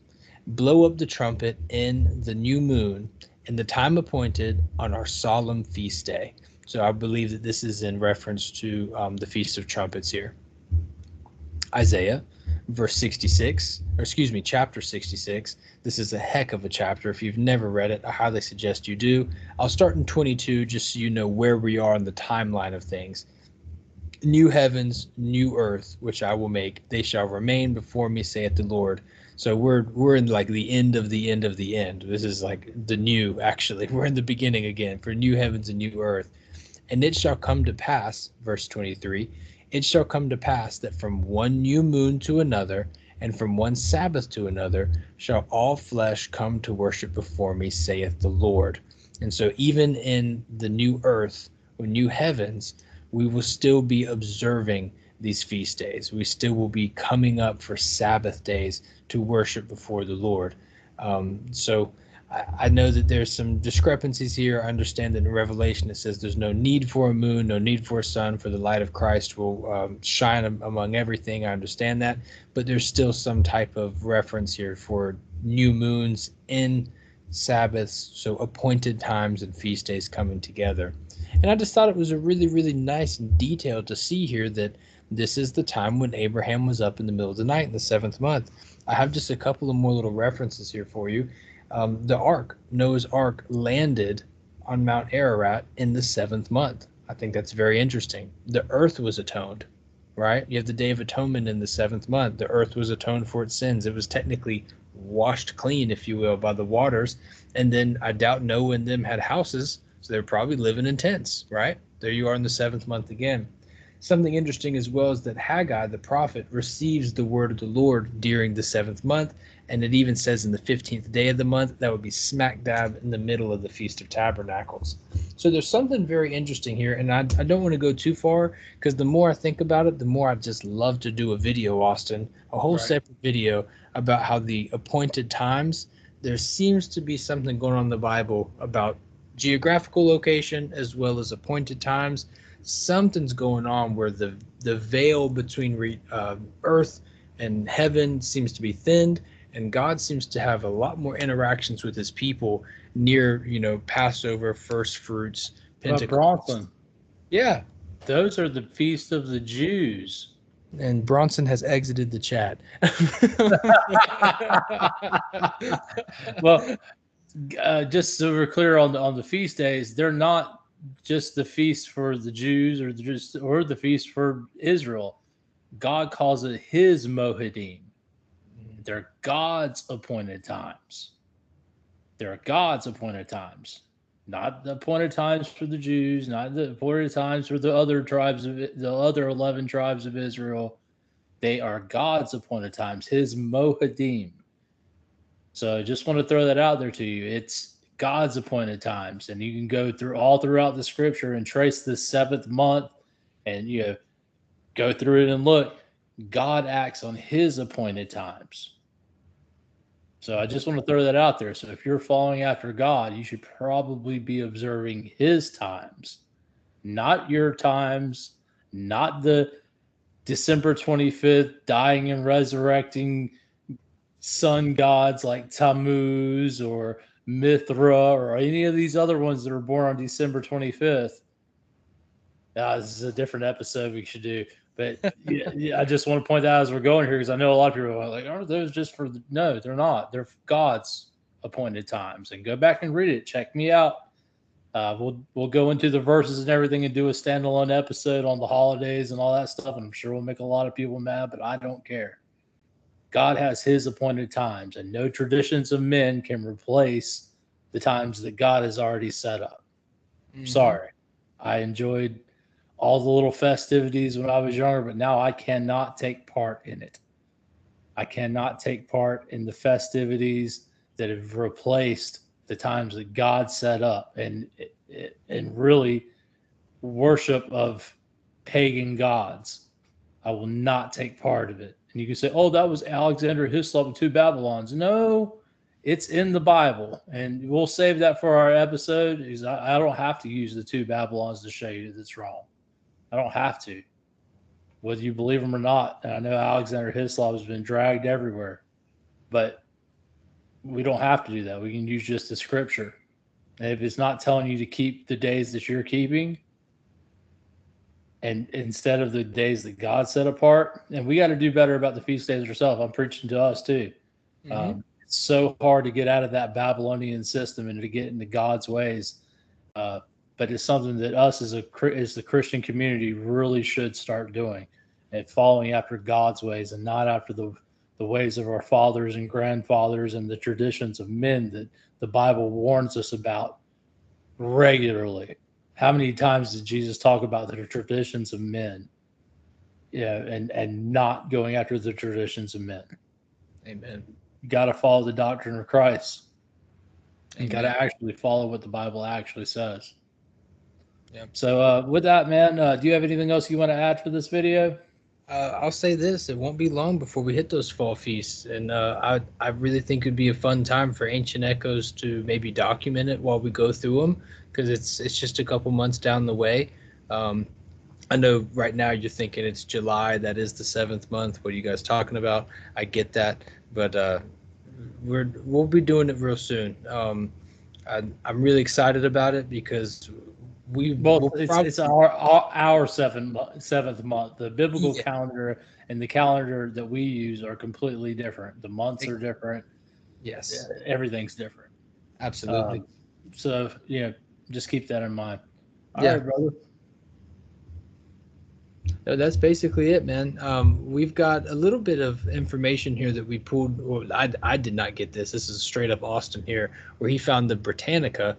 Blow up the trumpet in the new moon in the time appointed on our solemn feast day. So I believe that this is in reference to the Feast of Trumpets here. Isaiah, verse 66, or excuse me, chapter 66. This is a heck of a chapter. If you've never read it, I highly suggest you do. I'll start in 22 just so you know where we are in the timeline of things. New heavens, new earth, which I will make. They shall remain before me, saith the Lord. So we're in like the end of the end of the end. This is like the new, actually. We're in the beginning again for new heavens and new earth. And it shall come to pass, verse 23, it shall come to pass that from one new moon to another, and from one Sabbath to another, shall all flesh come to worship before me, saith the Lord. And so even in the new earth or new heavens, we will still be observing these feast days. We still will be coming up for Sabbath days to worship before the Lord. So I know that there's some discrepancies here. I understand that in Revelation it says there's no need for a moon, no need for a sun, for the light of Christ will shine among everything. I understand that, but there's still some type of reference here for new moons in Sabbaths, so appointed times and feast days coming together. And I just thought it was a really, really nice detail to see here that this is the time when Abraham was up in the middle of the night in the 7th month. I have just a couple of more little references here for you. The ark, Noah's ark, landed on Mount Ararat in the 7th month. I think that's very interesting. The earth was atoned, right? You have the Day of Atonement in the 7th month. The earth was atoned for its sins. It was technically washed clean, if you will, by the waters. And then I doubt Noah and them had houses, so they're probably living in tents, right? There you are in the 7th month again. Something interesting as well is that Haggai, the prophet, receives the word of the Lord during the 7th month, and it even says in the 15th day of the month, that would be smack dab in the middle of the Feast of Tabernacles. So there's something very interesting here, and I don't want to go too far, because the more I think about it, the more I just love to do a video, Austin, a whole separate video about how the appointed times, there seems to be something going on in the Bible about geographical location as well as appointed times. Something's going on where the veil between earth and heaven seems to be thinned, and God seems to have a lot more interactions with his people near, Passover, first fruits, Pentecost. Bronson. Yeah. Those are the feast of the Jews. And Bronson has exited the chat. Well, just so we're clear on the feast days, they're not just the feast for the Jews or the feast for Israel. God calls it his Moedim. They're God's appointed times. They're God's appointed times, not the appointed times for the Jews, not the appointed times for the other tribes of the other 11 tribes of Israel. They are God's appointed times, his Moedim. So I just want to throw that out there to you. It's God's appointed times, and you can go through all throughout the scripture and trace the 7th month, and go through it and look. God acts on his appointed times. So I just want to throw that out there. So if you're following after God, you should probably be observing his times, not your times, not the December 25th dying and resurrecting sun gods like Tammuz or Mithra or any of these other ones that are born on December 25th. This is a different episode we should do. But yeah, I just want to point that out as we're going here, because I know a lot of people are like, aren't those just for no, they're not. They're God's appointed times. And go back and read it. Check me out. We'll go into the verses and everything and do a standalone episode on the holidays and all that stuff. And I'm sure we'll make a lot of people mad, but I don't care. God has his appointed times, and no traditions of men can replace the times that God has already set up. Sorry. I enjoyed all the little festivities when I was younger, but now I cannot take part in it. I cannot take part in the festivities that have replaced the times that God set up, and really worship of pagan gods. I will not take part of it. And you can say, oh, that was Alexander Hislop and 2 Babylons. No, it's in the Bible. And we'll save that for our episode, because I don't have to use the 2 Babylons to show you that it's wrong. I don't have to, whether you believe them or not. And I know Alexander Hislop has been dragged everywhere, but we don't have to do that. We can use just the scripture. And if it's not telling you to keep the days that you're keeping, and instead of the days that God set apart, and we got to do better about the feast days ourselves. I'm preaching to us too. It's so hard to get out of that Babylonian system and to get into God's ways. But it's something that us as the Christian community really should start doing, and following after God's ways and not after the ways of our fathers and grandfathers and the traditions of men that the Bible warns us about regularly. How many times did Jesus talk about the traditions of men? And not going after the traditions of men. Amen. You got to follow the doctrine of Christ. And got to actually follow what the Bible actually says. Yeah. So with that, man, do you have anything else you want to add for this video? I'll say this: it won't be long before we hit those fall feasts, and I really think it'd be a fun time for Ancient Echoes to maybe document it while we go through them, because it's just a couple months down the way. I know right now you're thinking it's July, that is the 7th month. What are you guys talking about? I get that, but we'll be doing it real soon. I'm really excited about it because it's our seventh month. The biblical calendar and the calendar that we use are completely different. The months are different. Yes, everything's different. Absolutely. So just keep that in mind. All right, brother. No, that's basically it, man. We've got a little bit of information here that we pulled. Well, I did not get this. This is straight up Austin here, where he found the Britannica.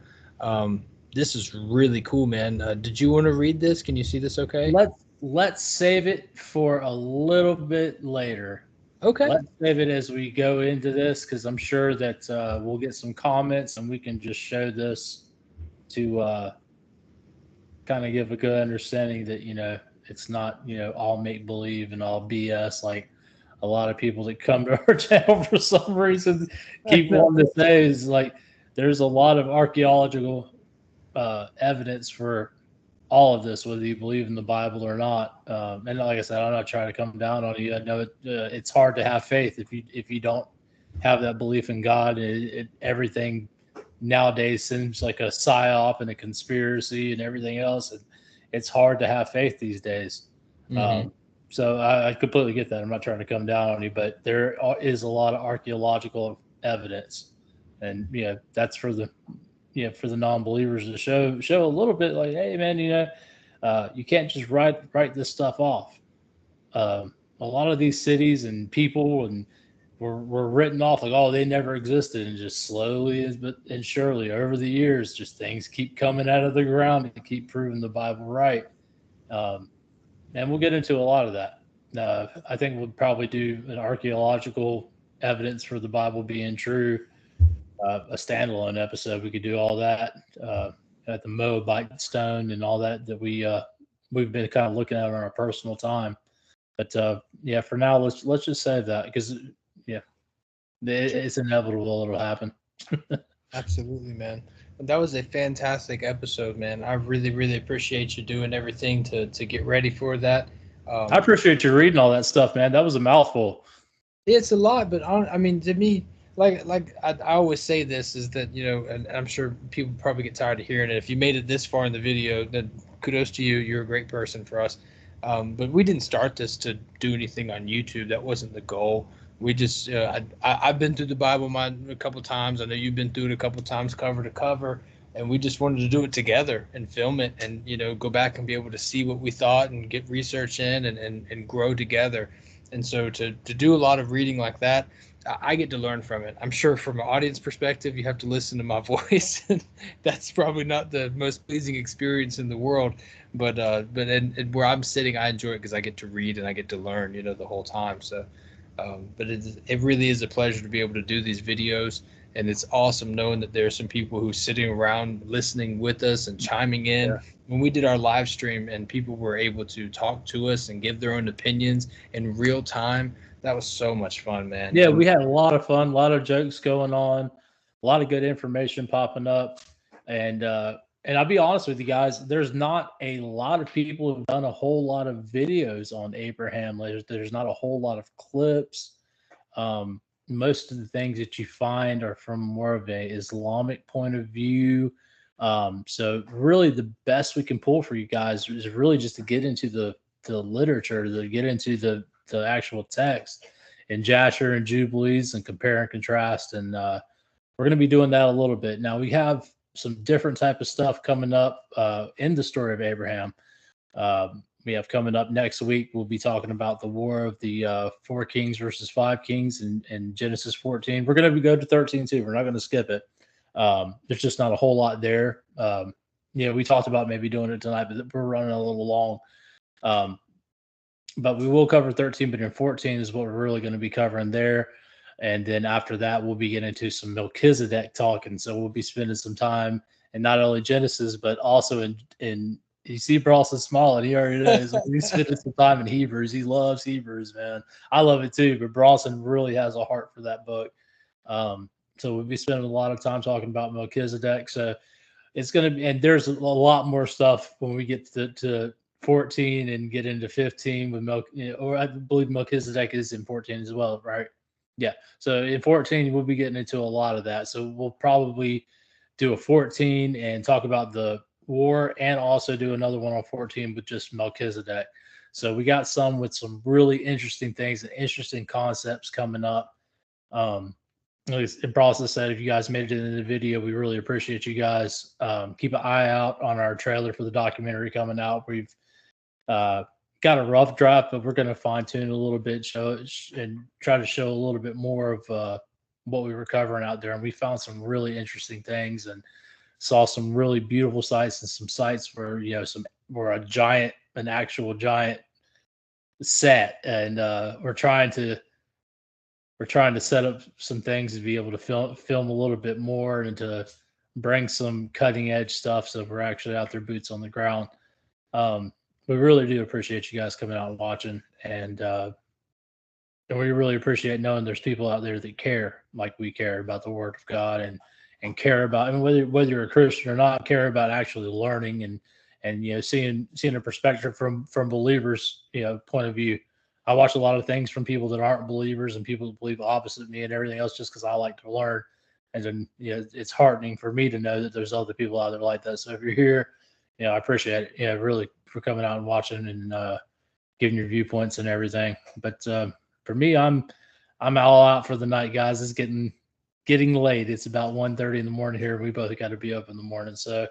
This is really cool, man. Did you want to read this? Can you see this okay? Let's save it for a little bit later. Okay. Let's save it as we go into this, because I'm sure that we'll get some comments and we can just show this to kind of give a good understanding that, it's not, all make-believe and all BS like a lot of people that come to our channel for some reason keep wanting to say. Is like there's a lot of archaeological evidence for all of this, whether you believe in the Bible or not. And like I said, I'm not trying to come down on you. I know it's hard to have faith if you don't have that belief in God. Everything nowadays seems like a psyop and a conspiracy and everything else. And it's hard to have faith these days. So I completely get that. I'm not trying to come down on you, but there is a lot of archaeological evidence, and that's for the non-believers to show a little bit like, hey man, you can't just write this stuff off. A lot of these cities and people were written off like, oh, they never existed, and just slowly and surely over the years, just things keep coming out of the ground and keep proving the Bible right. And we'll get into a lot of that. I think we'll probably do an archaeological evidence for the Bible being true. A standalone episode, we could do all that at the Moabite stone and all that we've been kind of looking at on our personal time. But yeah, for now, let's just save that because it's inevitable it'll happen. Absolutely, man. That was a fantastic episode, man. I really, really appreciate you doing everything to get ready for that. I appreciate you reading all that stuff, man. That was a mouthful. It's a lot, but I mean, to me, like I always say this is that, you know, and I'm sure people probably get tired of hearing it. If you made it this far in the video, then kudos to you. You're a great person for us. But we didn't start this to do anything on YouTube. That wasn't the goal. We just, I've been through the Bible a couple times. I know you've been through it a couple times, cover to cover, and we just wanted to do it together and film it, and you know, go back and be able to see what we thought and get research in and grow together. And so to do a lot of reading like that, I get to learn from it. I'm sure from an audience perspective, you have to listen to my voice. That's probably not the most pleasing experience in the world, but where I'm sitting, I enjoy it because I get to read and I get to learn, you know, the whole time. So. But it really is a pleasure to be able to do these videos, and it's awesome knowing that there are some people who are sitting around listening with us and chiming in. Yeah. When we did our live stream and people were able to talk to us and give their own opinions in real time, that was so much fun, man. Yeah, we had a lot of fun, a lot of jokes going on, a lot of good information popping up, and I'll be honest with you guys, there's not a lot of people who've done a whole lot of videos on Abraham. There's not a whole lot of clips. Most of the things that you find are from more of a Islamic point of view. So really the best we can pull for you guys is really just to get into the literature, to get into the actual text in Jasher and Jubilees and compare and contrast. And we're going to be doing that a little bit. Now we have some different type of stuff coming up in the story of Abraham. We have coming up next week, we'll be talking about the war of the 4 kings versus 5 kings in Genesis 14. We're going to go to 13 too. We're not going to skip it. There's just not a whole lot there. You know, we talked about maybe doing it tonight, but we're running a little long. But we will cover 13, but in 14 is what we're really going to be covering there. And then after that, we'll be getting into some Melchizedek talk. And so we'll be spending some time in not only Genesis, but also in you see Brawlson smiling. He already knows. We'll be spending some time in Hebrews. He loves Hebrews, man. I love it too, but Brawlson really has a heart for that book. So we'll be spending a lot of time talking about Melchizedek. So it's going to be, and there's a lot more stuff when we get to 14 and get into 15 with or I believe Melchizedek is in 14 as well, right? Yeah. So in 14, we'll be getting into a lot of that. So we'll probably do a 14 and talk about the war and also do another one on 14 with just Melchizedek. So we got some with some really interesting things and interesting concepts coming up. At process said, if you guys made it into the video, we really appreciate you guys. Keep an eye out on our trailer for the documentary coming out. We've got a rough draft, but we're going to fine tune a little bit, show it, and try to show a little bit more of what we were covering out there. And we found some really interesting things and saw some really beautiful sites and some sites where, you know, where an actual giant set. And we're trying to set up some things to be able to film a little bit more and to bring some cutting edge stuff. So we're actually out there, boots on the ground. We really do appreciate you guys coming out and watching, and we really appreciate knowing there's people out there that care like we care about the Word of God and care about, I mean, whether you're a Christian or not, care about actually learning and you know, seeing a perspective from believers, you know, point of view. I watch a lot of things from people that aren't believers and people that believe opposite me and everything else, just because I like to learn. And then, you know, it's heartening for me to know that there's other people out there like that. So if you're here, you know, I appreciate it. You know, really, for coming out and watching and giving your viewpoints and everything. But for me, I'm all out for the night, guys. It's getting late. It's about 1:30 in the morning here. We both got to be up in the morning. So,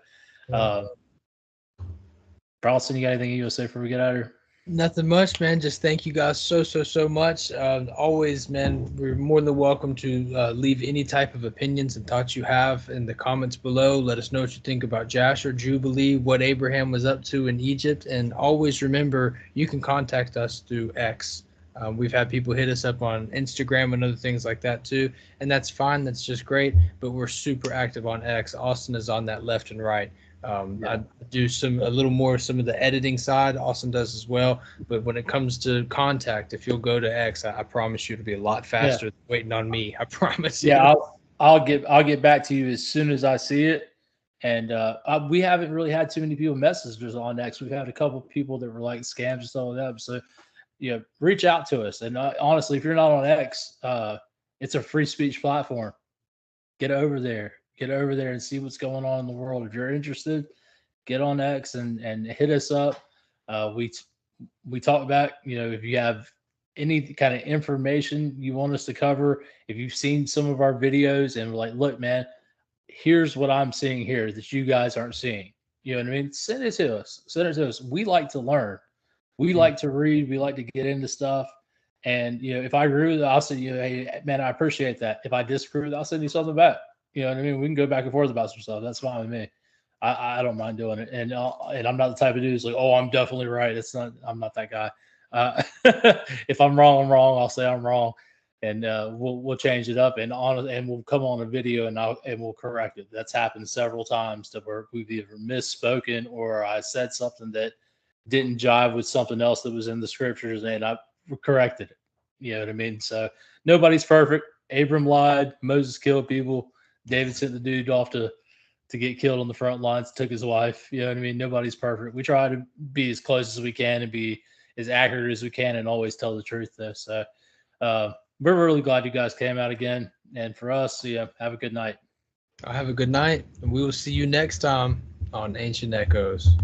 Bronson, you got anything you want to say before we get out of here? Nothing much, man. Just thank you guys so much. Always, man, we're more than welcome to leave any type of opinions and thoughts you have in the comments below. Let us know what you think about Jasher, Jubilee, what Abraham was up to in Egypt. And always remember, you can contact us through X. We've had people hit us up on Instagram and other things like that too, and that's fine. That's just great. But we're super active on X. Austin is on that left and right. I do a little more some of the editing side. Austin does as well. But when it comes to contact, if you'll go to X, I promise you to be a lot faster than waiting on me. I promise you. Yeah, I'll get back to you as soon as I see it. And we haven't really had too many people message us on X. We've had a couple of people that were like scams and stuff like that. So, reach out to us. And honestly, if you're not on X, it's a free speech platform. Get over there and see what's going on in the world. If you're interested, get on X and hit us up. We talk about, if you have any kind of information you want us to cover, if you've seen some of our videos and we're like, look, man, here's what I'm seeing here that you guys aren't seeing. You know what I mean? Send it to us. We like to learn. We like to read. We like to get into stuff. And, if I agree with it, I'll say, hey, man, I appreciate that. If I disagree with it, I'll send you something back. You know what I mean? We can go back and forth about some stuff. That's fine with me. I don't mind doing it. And I'm not the type of dude who's like, oh, I'm definitely right. I'm not that guy. If I'm wrong, I'm wrong. I'll say I'm wrong. And we'll change it up and we'll come on a video and we'll correct it. That's happened several times to where we've either misspoken or I said something that didn't jive with something else that was in the scriptures and I corrected it. You know what I mean? So nobody's perfect. Abram lied. Moses killed people. David sent the dude off to get killed on the front lines, took his wife. You know what I mean? Nobody's perfect. We try to be as close as we can and be as accurate as we can and always tell the truth though. So we're really glad you guys came out again. And for us, have a good night. Have a good night. And we will see you next time on Ancient Echoes.